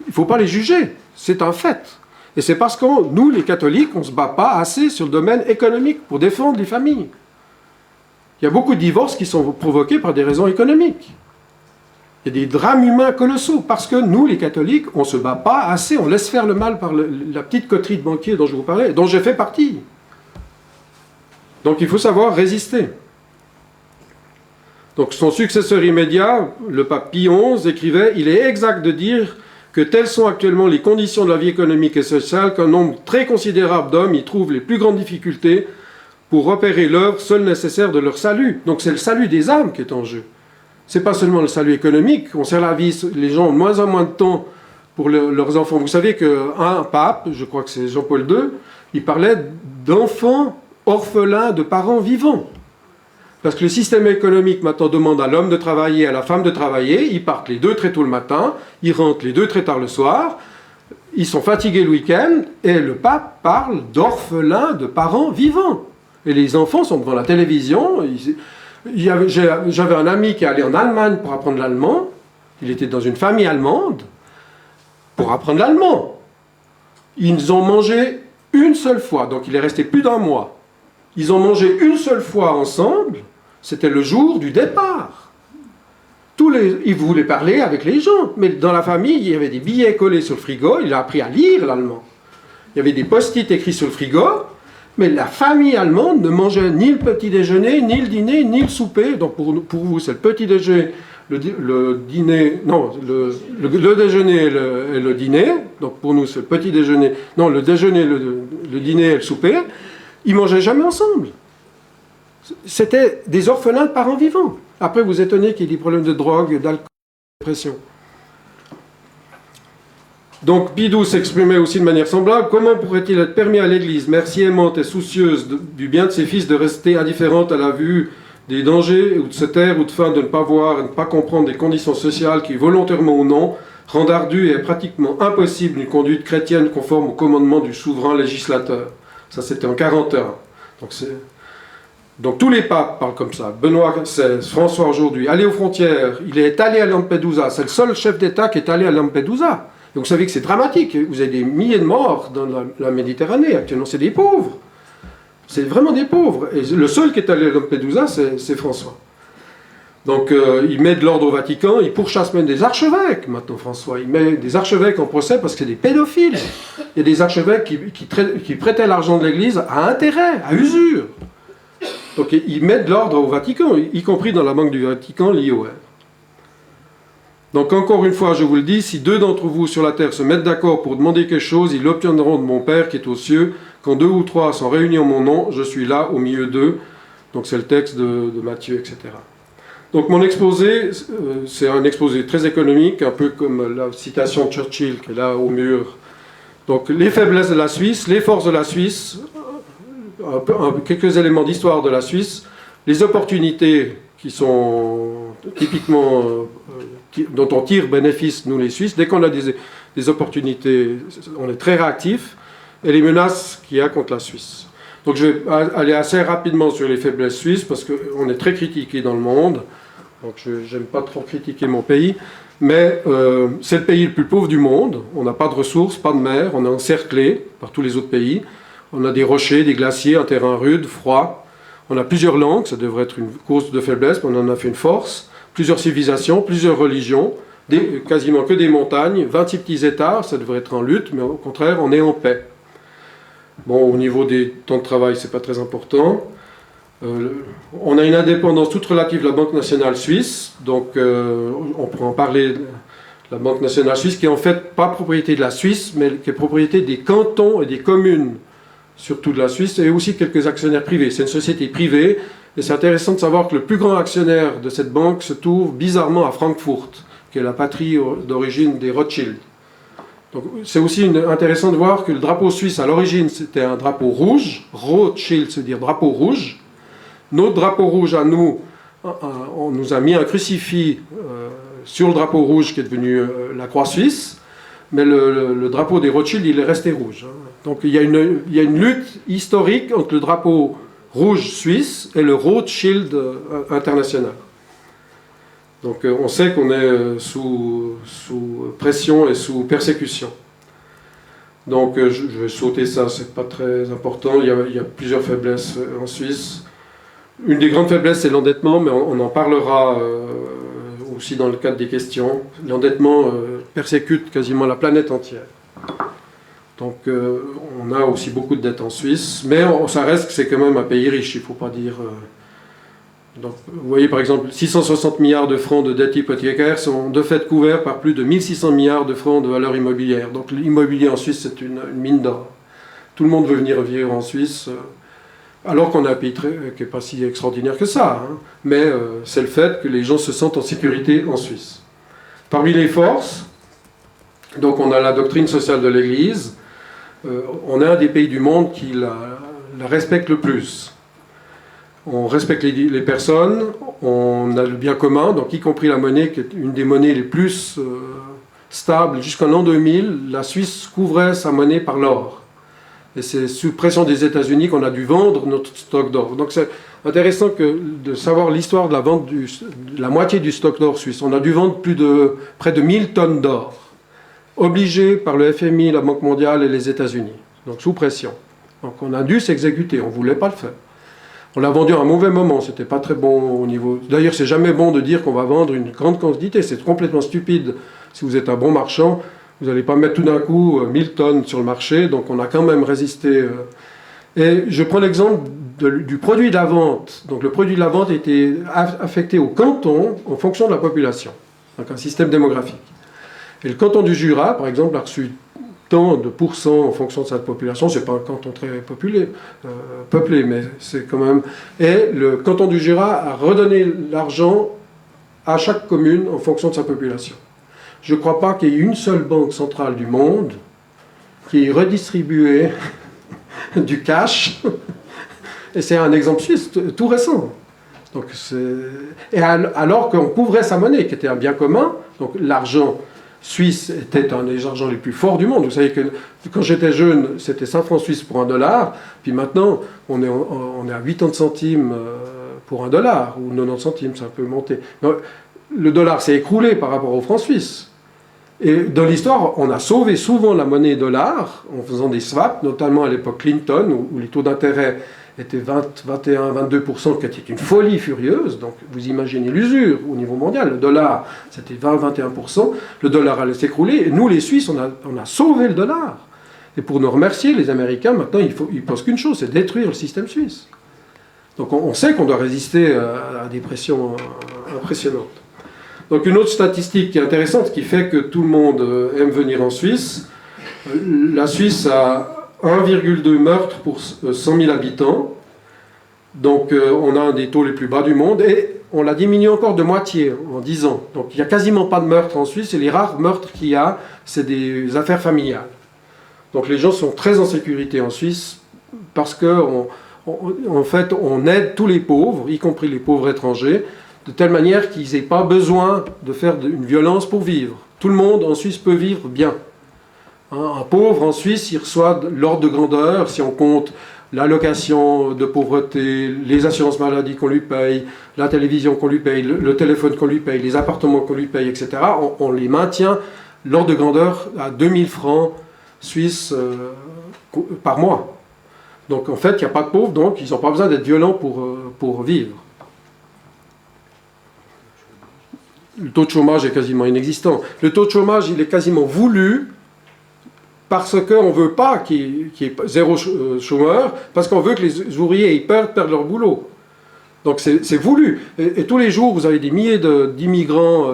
Il ne faut pas les juger, c'est un fait. Et c'est parce que nous, les catholiques, on ne se bat pas assez sur le domaine économique pour défendre les familles. Il y a beaucoup de divorces qui sont provoqués par des raisons économiques. Il y a des drames humains colossaux, parce que nous, les catholiques, on ne se bat pas assez, on laisse faire le mal par la petite coterie de banquiers dont je vous parlais, dont j'ai fait partie. Donc il faut savoir résister. Donc son successeur immédiat, le pape Pie XI, écrivait « Il est exact de dire que telles sont actuellement les conditions de la vie économique et sociale qu'un nombre très considérable d'hommes y trouvent les plus grandes difficultés pour opérer l'œuvre seule nécessaire de leur salut. » Donc c'est le salut des âmes qui est en jeu. Ce n'est pas seulement le salut économique, on sert la vie, les gens ont de moins en moins de temps pour leurs enfants. Vous savez qu'un pape, je crois que c'est Jean-Paul II, il parlait d'enfants orphelins de parents vivants. Parce que le système économique maintenant demande à l'homme de travailler, à la femme de travailler, ils partent les deux très tôt le matin, ils rentrent les deux très tard le soir, ils sont fatigués le week-end, et le pape parle d'orphelins de parents vivants. Et les enfants sont devant la télévision. J'avais un ami qui est allé en Allemagne pour apprendre l'allemand. Il était dans une famille allemande pour apprendre l'allemand. Ils ont mangé une seule fois, donc il est resté plus d'1 mois. Ils ont mangé une seule fois ensemble, c'était le jour du départ. Ils voulaient parler avec les gens, mais dans la famille, il y avait des billets collés sur le frigo, il a appris à lire l'allemand. Il y avait des post-it écrits sur le frigo, mais la famille allemande ne mangeait ni le petit déjeuner, ni le dîner, ni le souper. Donc pour vous, c'est le petit déjeuner, le dîner, non, le déjeuner et le dîner. Donc pour nous, c'est le petit déjeuner, non, le déjeuner, le dîner et le souper. Ils ne mangeaient jamais ensemble. C'était des orphelins de parents vivants. Après, vous étonnez qu'il y ait des problèmes de drogue, d'alcool, de dépression. Donc Bidou s'exprimait aussi de manière semblable. Comment pourrait-il être permis à l'Église, mère si aimante et soucieuse du bien de ses fils, de rester indifférente à la vue des dangers, ou de se taire, ou de faim de ne pas voir et de ne pas comprendre des conditions sociales qui, volontairement ou non, rendent ardue et pratiquement impossible une conduite chrétienne conforme au commandement du souverain législateur. Ça, c'était en 1941. Donc tous les papes parlent comme ça. Benoît XVI, François aujourd'hui, aller aux frontières. Il est allé à Lampedusa. C'est le seul chef d'État qui est allé à Lampedusa. Donc vous savez que c'est dramatique. Vous avez des milliers de morts dans la Méditerranée. Actuellement, c'est des pauvres. C'est vraiment des pauvres. Et le seul qui est allé à Lampedusa, c'est François. Donc il met de l'ordre au Vatican. Il pourchasse même des archevêques, maintenant François. Il met des archevêques en procès parce que c'est des pédophiles. Il y a des archevêques qui prêtaient l'argent de l'Église à intérêt, à usure. Donc ils mettent de l'ordre au Vatican, y compris dans la banque du Vatican, l'IOR. Donc encore une fois, je vous le dis, si 2 d'entre vous sur la terre se mettent d'accord pour demander quelque chose, ils l'obtiendront de mon Père qui est aux cieux. Quand 2 ou 3 sont réunis en mon nom, je suis là au milieu d'eux. Donc c'est le texte de Matthieu, etc. Donc mon exposé, c'est un exposé très économique, un peu comme la citation de Churchill qui est là au mur. Donc les faiblesses de la Suisse, les forces de la Suisse, quelques éléments d'histoire de la Suisse, les opportunités qui sont typiquement, dont on tire bénéfice, nous les Suisses, dès qu'on a des opportunités, on est très réactifs, et les menaces qu'il y a contre la Suisse. Donc je vais aller assez rapidement sur les faiblesses suisses, parce qu'on est très critiqué dans le monde, donc je n'aime pas trop critiquer mon pays, mais c'est le pays le plus pauvre du monde, on n'a pas de ressources, pas de mer, on est encerclé par tous les autres pays. On a des rochers, des glaciers, un terrain rude, froid. On a plusieurs langues, ça devrait être une cause de faiblesse, mais on en a fait une force. Plusieurs civilisations, plusieurs religions, quasiment que des montagnes, 26 petits États, ça devrait être en lutte, mais au contraire, on est en paix. Bon, au niveau des temps de travail, c'est pas très important. On a une indépendance toute relative de la Banque nationale suisse, donc on pourra en parler. La Banque nationale suisse, qui est en fait pas propriété de la Suisse, mais qui est propriété des cantons et des communes, surtout de la Suisse, et aussi quelques actionnaires privés. C'est une société privée, et c'est intéressant de savoir que le plus grand actionnaire de cette banque se trouve bizarrement à Francfort, qui est la patrie d'origine des Rothschild. Donc c'est aussi intéressant de voir que le drapeau suisse, à l'origine, c'était un drapeau rouge. Rothschild, c'est dire drapeau rouge. Notre drapeau rouge, à nous, on nous a mis un crucifix sur le drapeau rouge, qui est devenu la croix suisse. Mais le drapeau des Rothschild, il est resté rouge. Donc il y a une lutte historique entre le drapeau rouge suisse et le Rothschild international. Donc on sait qu'on est sous pression et sous persécution. Donc je vais sauter ça, c'est pas très important. Il y a plusieurs faiblesses en Suisse. Une des grandes faiblesses, c'est l'endettement, mais on en parlera aussi dans le cadre des questions. L'endettement persécute quasiment la planète entière. Donc on a aussi beaucoup de dettes en Suisse, mais ça reste que c'est quand même un pays riche, il ne faut pas dire... Donc, vous voyez par exemple 660 milliards de francs de dettes hypothécaires sont de fait couverts par plus de 1600 milliards de francs de valeur immobilière. Donc l'immobilier en Suisse, c'est une mine d'or. Tout le monde veut venir vivre en Suisse, alors qu'on a un pays qui n'est pas si extraordinaire que ça. Hein. Mais c'est le fait que les gens se sentent en sécurité en Suisse. Parmi les forces, donc on a la doctrine sociale de l'Église. On est un des pays du monde qui la respecte le plus. On respecte les personnes, on a le bien commun, donc y compris la monnaie, qui est une des monnaies les plus stables. Jusqu'en l'an 2000, la Suisse couvrait sa monnaie par l'or. Et c'est sous pression des États-Unis qu'on a dû vendre notre stock d'or. Donc c'est intéressant de savoir l'histoire de la vente de la moitié du stock d'or suisse. On a dû vendre près de 1000 tonnes d'or, obligés par le FMI, la Banque mondiale et les États-Unis. Donc sous pression. Donc on a dû s'exécuter, on ne voulait pas le faire. On l'a vendu à un mauvais moment, c'était pas très bon au niveau... D'ailleurs, c'est jamais bon de dire qu'on va vendre une grande quantité, c'est complètement stupide. Si vous êtes un bon marchand, vous n'allez pas mettre tout d'un coup 1000 tonnes sur le marché, donc on a quand même résisté. Et je prends l'exemple du produit de la vente. Donc le produit de la vente était affecté au canton en fonction de la population, donc un système démographique. Et le canton du Jura, par exemple, a reçu tant de pourcents en fonction de sa population. C'est pas un canton très peuplé, mais c'est quand même... Et le canton du Jura a redonné l'argent à chaque commune en fonction de sa population. Je ne crois pas qu'il y ait une seule banque centrale du monde qui ait redistribué du cash. Et c'est un exemple suisse tout récent. Donc et alors qu'on couvrait sa monnaie, qui était un bien commun, donc l'argent suisse était un des argents les plus forts du monde. Vous savez que quand j'étais jeune, c'était 5 francs suisses pour $1, puis maintenant, on est à 80 centimes pour $1, ou 90 centimes, ça peut monter. Donc, le dollar s'est écroulé par rapport au franc suisse. Et dans l'histoire, on a sauvé souvent la monnaie dollar en faisant des swaps, notamment à l'époque Clinton, où les taux d'intérêt étaient 21, 22%, qui était une folie furieuse. Donc vous imaginez l'usure au niveau mondial. Le dollar, c'était 20, 21%. Le dollar allait s'écrouler. Et nous, les Suisses, on a sauvé le dollar. Et pour nous remercier, les Américains, maintenant, ils pensent qu'une chose, c'est détruire le système suisse. Donc on sait qu'on doit résister à des pressions impressionnantes. Donc une autre statistique qui est intéressante, qui fait que tout le monde aime venir en Suisse, la Suisse a 1,2 meurtres pour 100 000 habitants. Donc on a un des taux les plus bas du monde et on l'a diminué encore de moitié en 10 ans. Donc il n'y a quasiment pas de meurtres en Suisse et les rares meurtres qu'il y a, c'est des affaires familiales. Donc les gens sont très en sécurité en Suisse parce qu'en fait on aide tous les pauvres, y compris les pauvres étrangers, de telle manière qu'ils n'aient pas besoin de faire une violence pour vivre. Tout le monde en Suisse peut vivre bien. Un pauvre en Suisse, il reçoit l'ordre de grandeur, si on compte l'allocation de pauvreté, les assurances maladie qu'on lui paye, la télévision qu'on lui paye, le téléphone qu'on lui paye, les appartements qu'on lui paye, etc. On les maintient, l'ordre de grandeur, à 2000 francs suisses par mois. Donc en fait, il n'y a pas de pauvres, donc ils n'ont pas besoin d'être violents pour vivre. Le taux de chômage est quasiment inexistant. Le taux de chômage, il est quasiment voulu parce qu'on ne veut pas qu'il y ait zéro chômeur, parce qu'on veut que les ouvriers aient peur de perdre leur boulot. Donc c'est voulu. Et tous les jours, vous avez des milliers d'immigrants,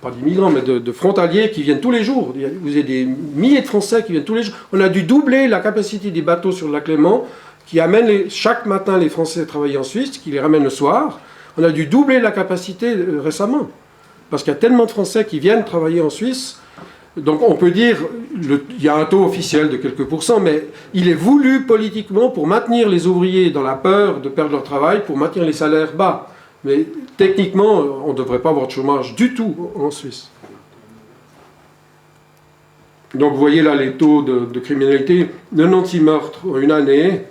pas d'immigrants, mais de frontaliers qui viennent tous les jours. Vous avez des milliers de Français qui viennent tous les jours. On a dû doubler la capacité des bateaux sur le lac Léman, qui amènent chaque matin les Français travailler en Suisse, qui les ramènent le soir. On a dû doubler la capacité récemment. Parce qu'il y a tellement de Français qui viennent travailler en Suisse. Donc on peut dire, il y a un taux officiel de quelques pourcents, mais il est voulu politiquement pour maintenir les ouvriers dans la peur de perdre leur travail, pour maintenir les salaires bas. Mais techniquement, on ne devrait pas avoir de chômage du tout en Suisse. Donc vous voyez là les taux de criminalité, 96 meurtres en une année.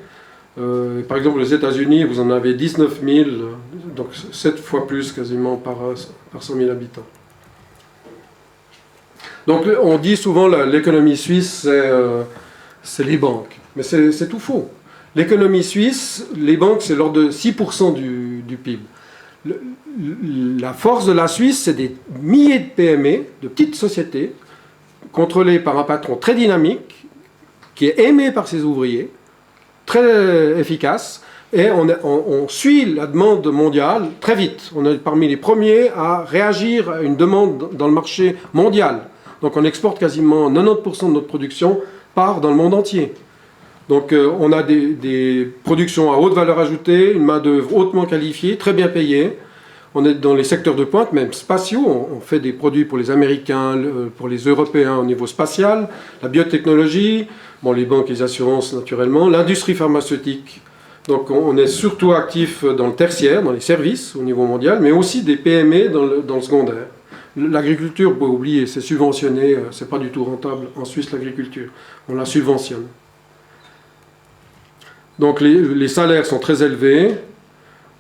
Par exemple, les États-Unis, vous en avez 19 000, donc 7 fois plus quasiment par 100 000 habitants. Donc on dit souvent l'économie suisse, c'est les banques. Mais c'est tout faux. L'économie suisse, les banques, c'est l'ordre de 6% du PIB. La force de la Suisse, c'est des milliers de PME, de petites sociétés, contrôlées par un patron très dynamique, qui est aimé par ses ouvriers, très efficace, et on suit la demande mondiale très vite. On est parmi les premiers à réagir à une demande dans le marché mondial. Donc on exporte quasiment 90% de notre production part dans le monde entier. Donc on a des productions à haute valeur ajoutée, une main-d'œuvre hautement qualifiée, très bien payée. On est dans les secteurs de pointe, même spatiaux. On fait des produits pour les Américains, pour les Européens au niveau spatial, la biotechnologie, bon, les banques et les assurances naturellement, l'industrie pharmaceutique. Donc on est surtout actif dans le tertiaire, dans les services au niveau mondial, mais aussi des PME dans le secondaire. L'agriculture, vous pouvez oublier, c'est subventionné, c'est pas du tout rentable en Suisse l'agriculture. On la subventionne. Donc les salaires sont très élevés.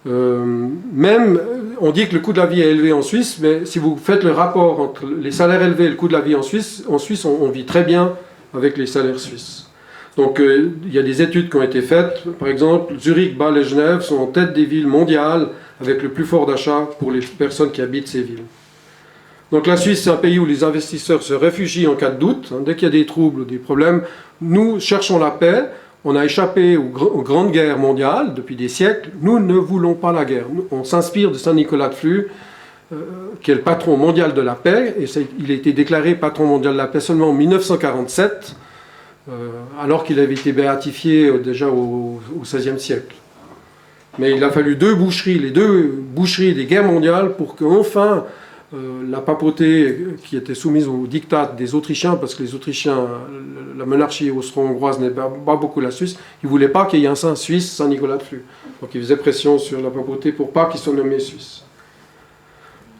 Même, on dit que le coût de la vie est élevé en Suisse, mais si vous faites le rapport entre les salaires élevés et le coût de la vie en Suisse, on vit très bien avec les salaires suisses. Donc il y a des études qui ont été faites. Par exemple, Zurich, Bâle et Genève sont en tête des villes mondiales avec le plus fort d'achat pour les personnes qui habitent ces villes. Donc la Suisse, c'est un pays où les investisseurs se réfugient en cas de doute. Dès qu'il y a des troubles ou des problèmes, nous cherchons la paix. On a échappé aux grandes guerres mondiales depuis des siècles. Nous ne voulons pas la guerre. On s'inspire de Saint Nicolas de Flue, qui est le patron mondial de la paix. Et il a été déclaré patron mondial de la paix seulement en 1947, alors qu'il avait été béatifié déjà au XVIe siècle. Mais il a fallu les deux boucheries des guerres mondiales pour qu'enfin la papauté qui était soumise au diktat des Autrichiens, parce que les Autrichiens, la monarchie austro-hongroise n'est pas beaucoup la Suisse, ils ne voulaient pas qu'il y ait un saint suisse, Saint Nicolas de Flue. Donc ils faisaient pression sur la papauté pour pas qu'il soit nommé suisse.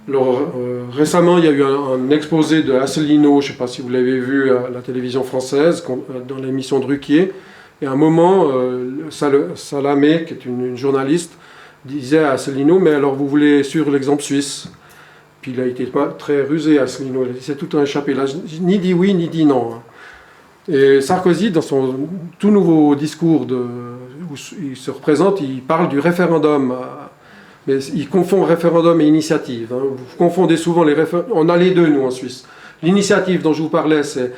Alors, récemment, il y a eu un exposé de Asselineau, je ne sais pas si vous l'avez vu à la télévision française, dans l'émission de Ruquier, et à un moment, Salamé, qui est une journaliste, disait à Asselineau, mais alors vous voulez sur l'exemple suisse? Puis il a été très rusé à Asselineau, il s'est tout échappé. Il n'a ni dit oui, ni dit non. Et Sarkozy, dans son tout nouveau discours où il se représente, il parle du référendum. Mais il confond référendum et initiative. Vous confondez souvent les référendums. On a les deux, nous, en Suisse. L'initiative dont je vous parlais, c'est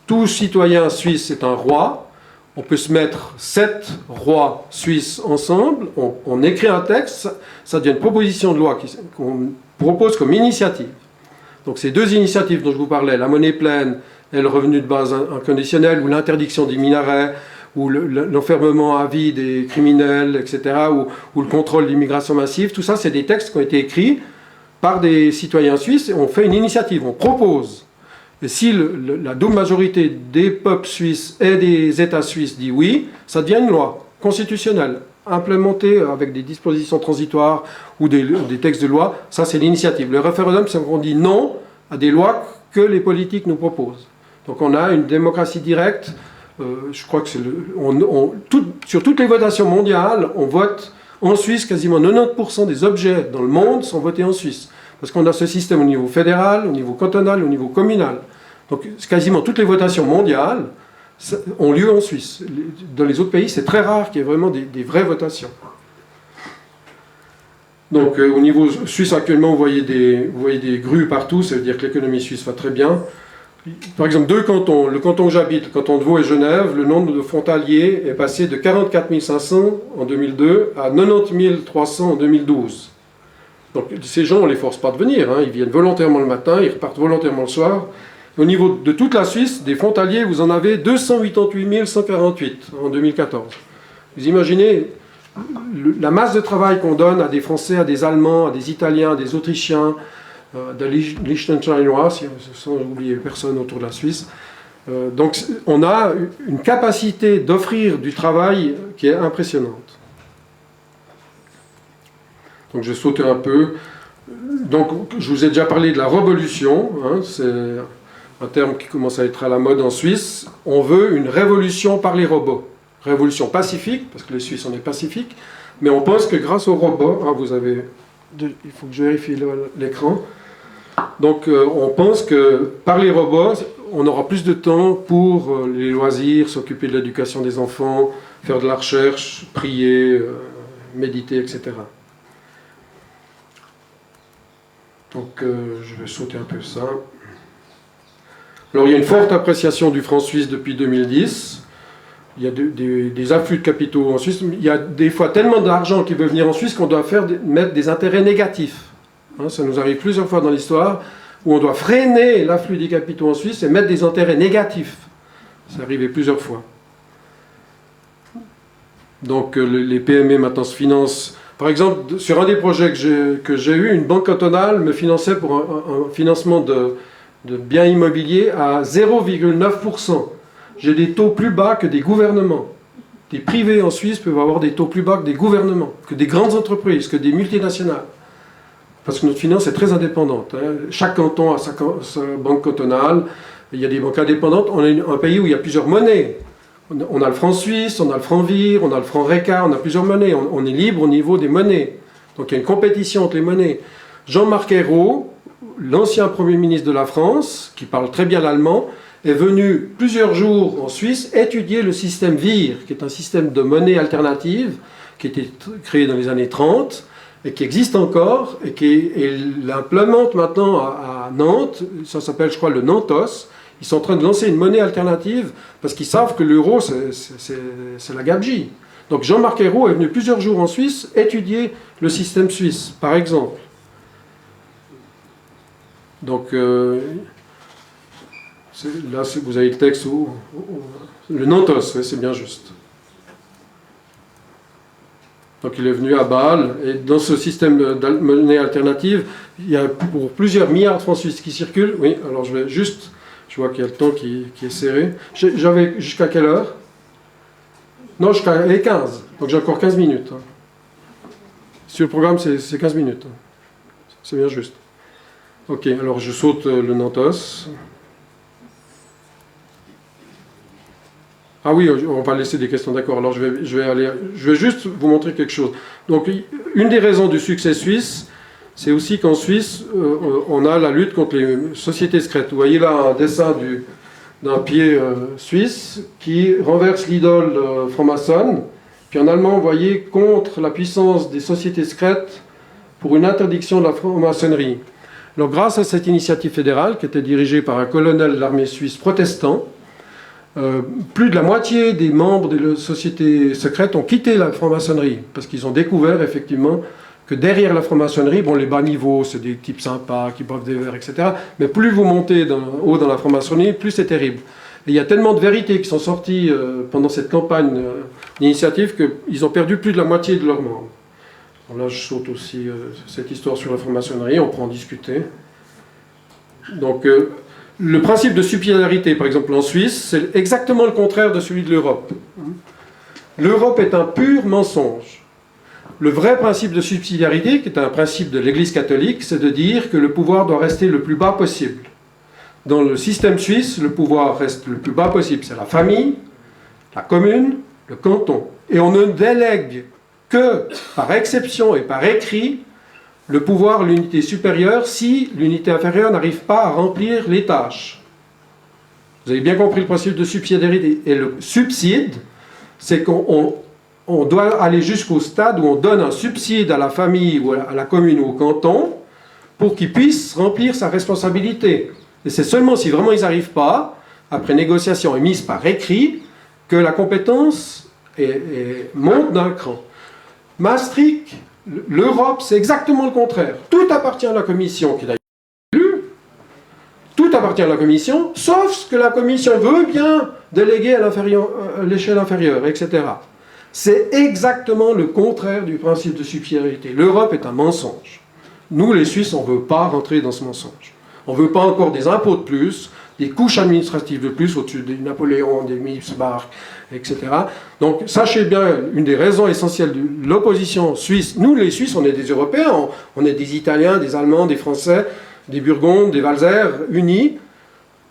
tout citoyen suisse est un roi. On peut se mettre 7 rois suisses ensemble. On écrit un texte. Ça devient une proposition de loi qu'on propose comme initiative. Donc ces deux initiatives dont je vous parlais, la monnaie pleine et le revenu de base inconditionnel, ou l'interdiction des minarets, ou l'enfermement à vie des criminels, etc., ou le contrôle de l'immigration massive, tout ça, c'est des textes qui ont été écrits par des citoyens suisses, et on fait une initiative, on propose. Et si la double majorité des peuples suisses et des États suisses dit oui, ça devient une loi constitutionnelle, implémentée avec des dispositions transitoires ou des textes de loi. Ça, c'est l'initiative. Le référendum, c'est qu'on dit non à des lois que les politiques nous proposent. Donc on a une démocratie directe. Je crois que c'est sur toutes les votations mondiales, on vote en Suisse, quasiment 90% des objets dans le monde sont votés en Suisse. Parce qu'on a ce système au niveau fédéral, au niveau cantonal, au niveau communal. Donc quasiment toutes les votations mondiales ont lieu en Suisse. Dans les autres pays, c'est très rare qu'il y ait vraiment des vraies votations. Donc au niveau suisse, actuellement, vous voyez des grues partout, ça veut dire que l'économie suisse va très bien. Par exemple, deux cantons, le canton où j'habite, le canton de Vaud et Genève, le nombre de frontaliers est passé de 44 500 en 2002 à 90 300 en 2012. Donc ces gens, on ne les force pas de venir, ils viennent volontairement le matin, ils repartent volontairement le soir. Au niveau de toute la Suisse, des frontaliers, vous en avez 288 148 en 2014. Vous imaginez la masse de travail qu'on donne à des Français, à des Allemands, à des Italiens, à des Autrichiens, des Liechtensteinois, sans oublier personne autour de la Suisse. Donc on a une capacité d'offrir du travail qui est impressionnante. Donc je saute un peu. Donc je vous ai déjà parlé de la révolution, c'est un terme qui commence à être à la mode en Suisse. On veut une révolution par les robots. Révolution pacifique, parce que les Suisses, on est pacifiques, mais on pense que grâce aux robots, il faut que je vérifie l'écran. Donc on pense que par les robots, on aura plus de temps pour les loisirs, s'occuper de l'éducation des enfants, faire de la recherche, prier, méditer, etc. Donc je vais sauter un peu ça. Alors il y a une forte appréciation du franc suisse depuis 2010. Il y a des afflux de capitaux en Suisse. Il y a des fois tellement d'argent qui veut venir en Suisse qu'on doit mettre des intérêts négatifs. Ça nous arrive plusieurs fois dans l'histoire où on doit freiner l'afflux des capitaux en Suisse et mettre des intérêts négatifs. C'est arrivé plusieurs fois. Donc les PME maintenant se financent. Par exemple, sur un des projets que j'ai eu, une banque cantonale me finançait pour un financement de biens immobiliers à 0,9%. J'ai des taux plus bas que des gouvernements. Des privés en Suisse peuvent avoir des taux plus bas que des gouvernements, que des grandes entreprises, que des multinationales. Parce que notre finance est très indépendante. Chaque canton a sa banque cantonale. Il y a des banques indépendantes. On est un pays où il y a plusieurs monnaies. On a le franc suisse, on a le franc vire, on a le franc RECA, on a plusieurs monnaies. On est libre au niveau des monnaies. Donc il y a une compétition entre les monnaies. Jean-Marc Ayrault, l'ancien Premier ministre de la France, qui parle très bien l'allemand, est venu plusieurs jours en Suisse étudier le système vire, qui est un système de monnaie alternative, qui a été créé dans les années 30, et qui existe encore, et il l'implémente maintenant à Nantes. Ça s'appelle, je crois, le Nantos. Ils sont en train de lancer une monnaie alternative, parce qu'ils savent que l'euro, c'est la gabegie. Donc Jean-Marc Ayrault est venu plusieurs jours en Suisse étudier le système suisse, par exemple. Donc, là, vous avez le texte, le Nantos, c'est bien juste. Donc il est venu à Bâle, et dans ce système de monnaie alternative, il y a pour plusieurs milliards de francs suisses qui circulent. Oui, alors je vais juste, je vois qu'il y a le temps qui est serré. J'avais jusqu'à quelle heure? Non, jusqu'à les 15, donc j'ai encore 15 minutes. Sur le programme, c'est 15 minutes. C'est bien juste. Ok, alors je saute le Nantos. Ah oui, on va laisser des questions, d'accord. Alors je vais juste vous montrer quelque chose. Donc, une des raisons du succès suisse, c'est aussi qu'en Suisse, on a la lutte contre les sociétés secrètes. Vous voyez là un dessin d'un pied suisse qui renverse l'idole franc-maçonne. Puis en allemand, vous voyez, contre la puissance des sociétés secrètes pour une interdiction de la franc-maçonnerie. Alors, grâce à cette initiative fédérale, qui était dirigée par un colonel de l'armée suisse protestant, plus de la moitié des membres des sociétés secrètes ont quitté la franc-maçonnerie, parce qu'ils ont découvert effectivement que derrière la franc-maçonnerie, bon, les bas niveaux, c'est des types sympas qui boivent des verres, etc. Mais plus vous montez haut dans la franc-maçonnerie, plus c'est terrible. Et il y a tellement de vérités qui sont sorties pendant cette campagne d'initiative qu'ils ont perdu plus de la moitié de leurs membres. Bon, là, je saute aussi cette histoire sur la franc-maçonnerie, on peut en discuter. Donc, le principe de subsidiarité, par exemple en Suisse, c'est exactement le contraire de celui de l'Europe. L'Europe est un pur mensonge. Le vrai principe de subsidiarité, qui est un principe de l'Église catholique, c'est de dire que le pouvoir doit rester le plus bas possible. Dans le système suisse, le pouvoir reste le plus bas possible. C'est la famille, la commune, le canton. Et on ne délègue que, par exception et par écrit, le pouvoir à l'unité supérieure si l'unité inférieure n'arrive pas à remplir les tâches. Vous avez bien compris le principe de subsidiarité. Et le subside, c'est qu'on doit aller jusqu'au stade où on donne un subside à la famille ou à la commune ou au canton pour qu'ils puissent remplir sa responsabilité. Et c'est seulement si vraiment ils n'arrivent pas, après négociation émise par écrit, que la compétence monte d'un cran. Maastricht, l'Europe, c'est exactement le contraire. Tout appartient à la Commission, qui est d'ailleurs élue. Tout appartient à la Commission, sauf ce que la Commission veut bien déléguer à l'échelle inférieure, etc. C'est exactement le contraire du principe de subsidiarité. L'Europe est un mensonge. Nous, les Suisses, on ne veut pas rentrer dans ce mensonge. On ne veut pas encore des impôts de plus, des couches administratives de plus au-dessus des Napoléon, des Bismarck, etc. Donc, sachez bien, une des raisons essentielles de l'opposition suisse, nous les Suisses, on est des Européens, on est des Italiens, des Allemands, des Français, des Burgondes, des Walser, unis.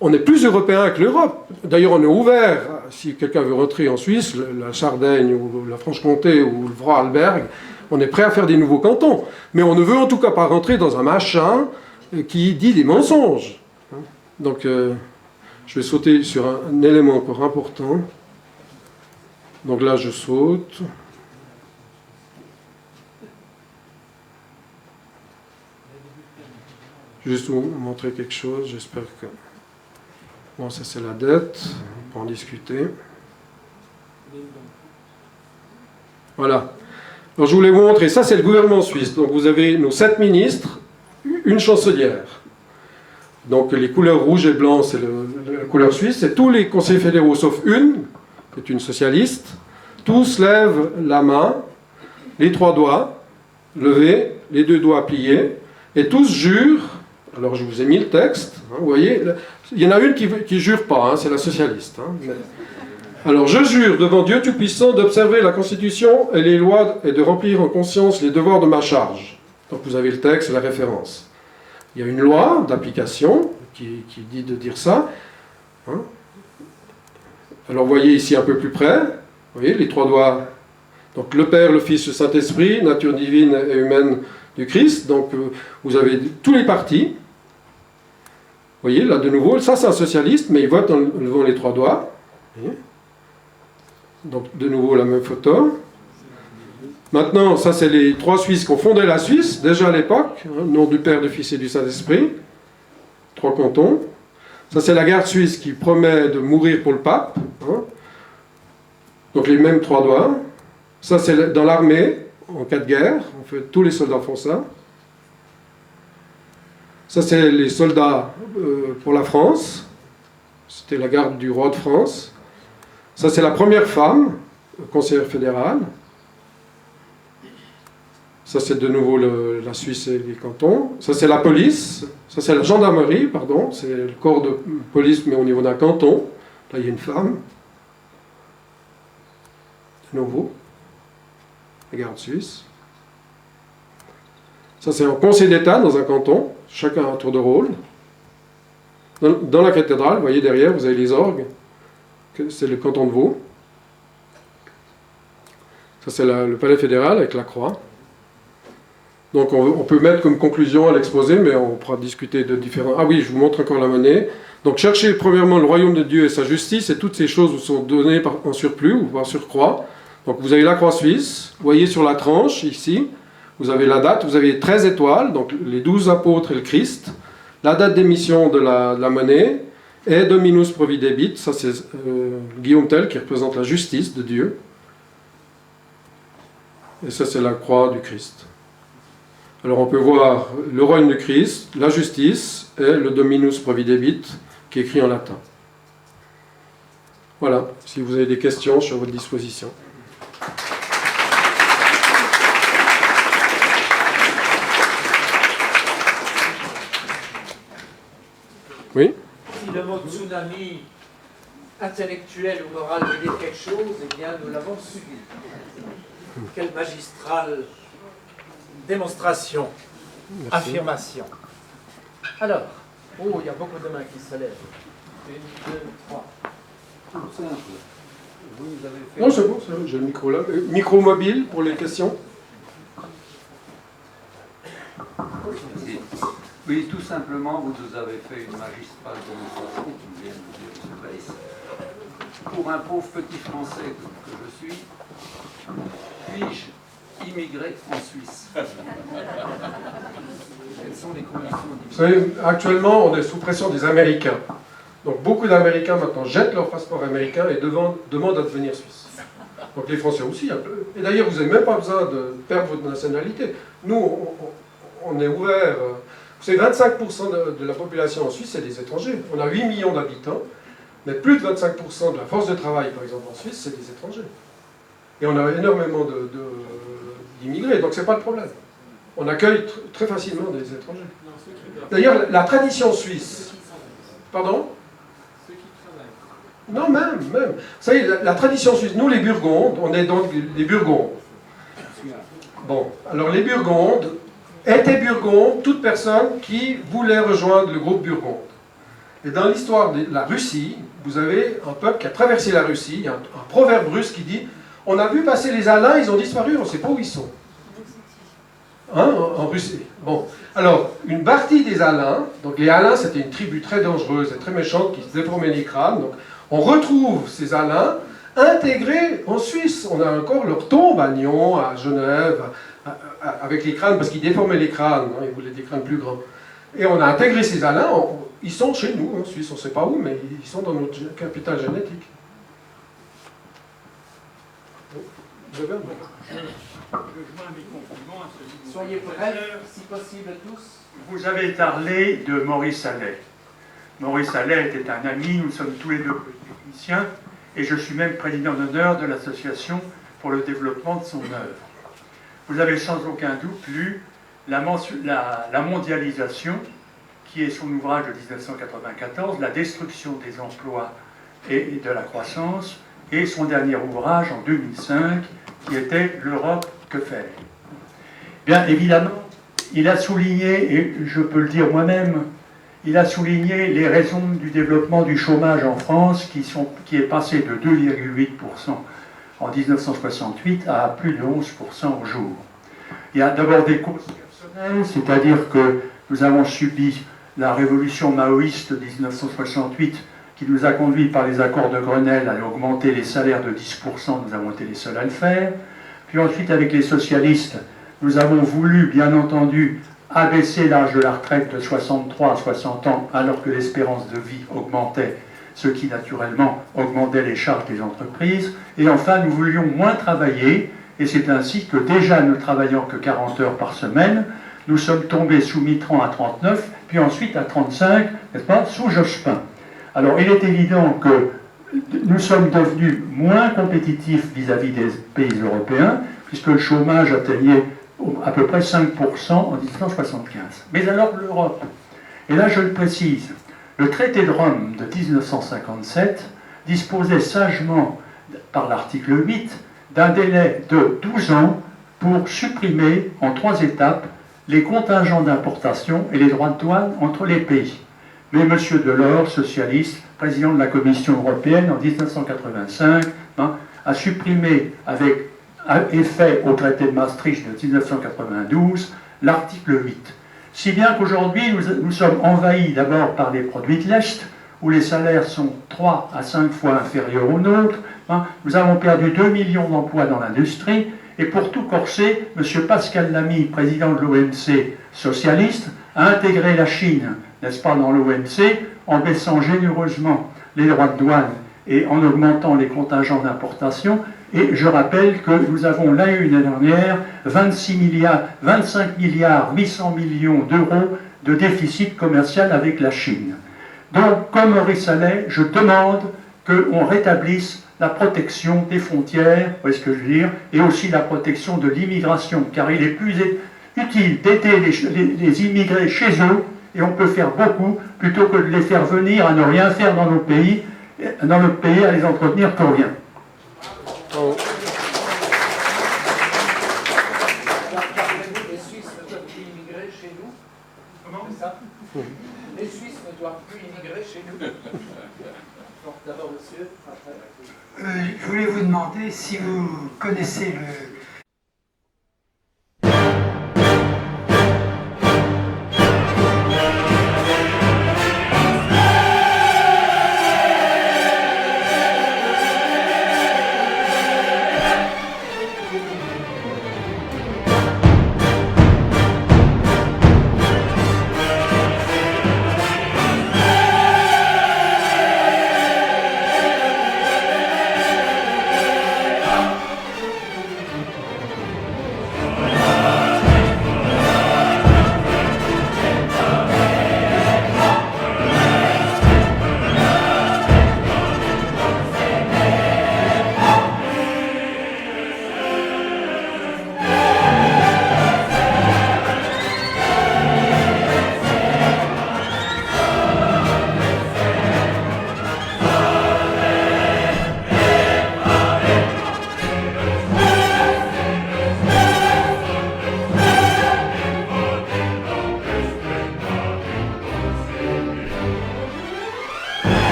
On est plus Européens que l'Europe. D'ailleurs, on est ouvert, si quelqu'un veut rentrer en Suisse, la Sardaigne, ou la Franche-Comté, ou le Vorarlberg, on est prêt à faire des nouveaux cantons. Mais on ne veut en tout cas pas rentrer dans un machin qui dit des mensonges. Donc, je vais sauter sur un élément encore important. Donc là, je saute. Juste vous montrer quelque chose, j'espère que... Bon, ça c'est la dette, on peut en discuter. Voilà. Alors je voulais vous montrer, ça c'est le gouvernement suisse. Donc vous avez nos 7 ministres, une chancelière. Donc les couleurs rouge et blanc, c'est la couleur suisse. C'est tous les conseillers fédéraux, sauf une, qui est une socialiste. Tous lèvent la main, les 3 doigts levés, les 2 doigts pliés, et tous jurent. Alors je vous ai mis le texte, hein, vous voyez. Il y en a une qui ne jure pas, hein, c'est la socialiste. Hein, mais... Alors je jure devant Dieu Tout-Puissant d'observer la Constitution et les lois et de remplir en conscience les devoirs de ma charge. Donc vous avez le texte et la référence. Il y a une loi d'application qui dit de dire ça. Hein. Alors vous voyez ici un peu plus près, vous voyez les trois doigts. Donc le Père, le Fils, le Saint-Esprit, nature divine et humaine du Christ. Donc vous avez tous les partis. Vous voyez, là de nouveau, ça c'est un socialiste, mais il vote en levant les trois doigts. Donc de nouveau la même photo. Maintenant, ça c'est les trois Suisses qui ont fondé la Suisse, déjà à l'époque, hein, nom du Père, du Fils et du Saint-Esprit. Trois cantons. Ça c'est la garde suisse qui promet de mourir pour le pape. Hein. Donc les mêmes trois doigts. Ça c'est dans l'armée, en cas de guerre. Tous les soldats font ça. Ça c'est les soldats pour la France. C'était la garde du roi de France. Ça c'est la première femme, conseillère fédérale. Ça c'est de nouveau la Suisse et les cantons. Ça c'est la police. Ça c'est la gendarmerie, pardon. C'est le corps de police mais au niveau d'un canton. Là il y a une femme. De nouveau. La garde suisse. Ça c'est un conseil d'État dans un canton. Chacun a un tour de rôle. Dans la cathédrale, vous voyez derrière, vous avez les orgues. C'est le canton de Vaud. Ça c'est le palais fédéral avec la croix. Donc on peut mettre comme conclusion à l'exposé, mais on pourra discuter de différents... Ah oui, je vous montre encore la monnaie. Donc cherchez premièrement le royaume de Dieu et sa justice, et toutes ces choses vous sont données en surplus ou par surcroît. Donc vous avez la croix suisse, vous voyez sur la tranche ici, vous avez la date, vous avez 13 étoiles, donc les 12 apôtres et le Christ, la date d'émission de la monnaie, et Dominus Providebit, ça c'est Guillaume Tell qui représente la justice de Dieu. Et ça c'est la croix du Christ. Alors on peut voir le royaume du Christ, la justice et le Dominus Providebit qui est écrit en latin. Voilà, si vous avez des questions, je suis à votre disposition. Oui? Si le mot tsunami intellectuel ou moral veut dire quelque chose, eh bien nous l'avons subi. Quelle magistrale démonstration, merci. Affirmation. Alors, oh, il y a beaucoup de mains qui se lèvent. 1, 2, 3. Tout simple. Vous avez fait... Non, c'est bon, j'ai le micro là. Micro mobile pour les questions. Oui, tout simplement, vous nous avez fait une magistrale démonstration, comme vient de dire M. Weiss. Pour un pauvre petit Français que je suis, puis-je immigrer en Suisse? Quelles sont les conditions d'immigration? Vous savez, actuellement, on est sous pression des Américains. Donc beaucoup d'Américains maintenant jettent leur passeport américain et demandent à devenir suisses. Donc les Français aussi un peu. Et d'ailleurs, vous n'avez même pas besoin de perdre votre nationalité. Nous, on est ouvert. Vous savez, 25% de la population en Suisse, c'est des étrangers. On a 8 millions d'habitants, mais plus de 25% de la force de travail, par exemple, en Suisse, c'est des étrangers. Et on a énormément d'immigrés, donc c'est pas le problème. On accueille très facilement des étrangers. D'ailleurs, la tradition suisse... Pardon? Non, même. Vous savez, la tradition suisse, nous les Burgondes, on est donc les Burgondes. Bon, alors les Burgondes étaient Burgondes, toute personne qui voulait rejoindre le groupe Burgonde. Et dans l'histoire de la Russie, vous avez un peuple qui a traversé la Russie, il y a un proverbe russe qui dit « On a vu passer les Alains, ils ont disparu, on ne sait pas où ils sont. » Hein, en Russie. Bon, alors, une partie des Alains, donc les Alains c'était une tribu très dangereuse et très méchante qui se déformait les crânes, donc on retrouve ces Alains intégrés en Suisse. On a encore leur tombe à Nyon, à Genève, avec les crânes, parce qu'ils déformaient les crânes, hein, ils voulaient des crânes plus grands. Et on a intégré ces Alains, ils sont chez nous en Suisse, on ne sait pas où, mais ils sont dans notre capital génétique. Vous avez un mot. Soyez brefs, si possible tous. Vous avez parlé de Maurice Allais. Maurice Allais était un ami, nous sommes tous les deux techniciens, et je suis même président d'honneur de l'association pour le développement de son œuvre. Vous avez sans aucun doute lu la mondialisation, qui est son ouvrage de 1994, La destruction des emplois et de la croissance, et son dernier ouvrage en 2005, qui était L'Europe, que faire? Bien évidemment, il a souligné, et je peux le dire moi-même, il a souligné les raisons du développement du chômage en France qui est passé de 2,8% en 1968 à plus de 11% au jour. Il y a d'abord des causes personnelles, c'est-à-dire que nous avons subi la révolution maoïste de 1968 qui nous a conduit par les accords de Grenelle à augmenter les salaires de 10%, nous avons été les seuls à le faire. Puis ensuite, avec les socialistes, nous avons voulu, bien entendu, abaisser l'âge de la retraite de 63 à 60 ans, alors que l'espérance de vie augmentait, ce qui naturellement augmentait les charges des entreprises. Et enfin, nous voulions moins travailler, et c'est ainsi que déjà ne travaillant que 40 heures par semaine, nous sommes tombés sous Mitterrand à 39, puis ensuite à 35, n'est-ce pas, sous Jospin. Alors, il est évident que nous sommes devenus moins compétitifs vis-à-vis des pays européens, puisque le chômage atteignait à peu près 5% en 1975. Mais alors l'Europe, et là je le précise, le traité de Rome de 1957 disposait sagement, par l'article 8, d'un délai de 12 ans pour supprimer en 3 étapes les contingents d'importation et les droits de douane entre les pays. Mais M. Delors, socialiste, président de la Commission européenne en 1985, a supprimé avec effet au traité de Maastricht de 1992 l'article 8. Si bien qu'aujourd'hui, nous sommes envahis d'abord par les produits de l'Est, où les salaires sont 3 à 5 fois inférieurs aux nôtres. Nous avons perdu 2 millions d'emplois dans l'industrie. Et pour tout corser, M. Pascal Lamy, président de l'OMC socialiste, a intégré la Chine, n'est-ce pas, dans l'OMC, en baissant généreusement les droits de douane et en augmentant les contingents d'importation. Et je rappelle que nous avons l'année dernière 25 milliards 800 millions d'euros de déficit commercial avec la Chine. Donc, comme Maurice Allais, je demande qu'on rétablisse la protection des frontières, vous voyez ce que je veux dire, et aussi la protection de l'immigration, car il est plus utile d'aider les immigrés chez eux, et on peut faire beaucoup, plutôt que de les faire venir à ne rien faire dans notre pays, à les entretenir pour rien. Oh. Les Suisses ne doivent plus immigrer chez nous. Comment c'est ça? Les Suisses ne doivent plus immigrer chez nous. D'abord, monsieur, après. Je voulais vous demander si vous connaissez le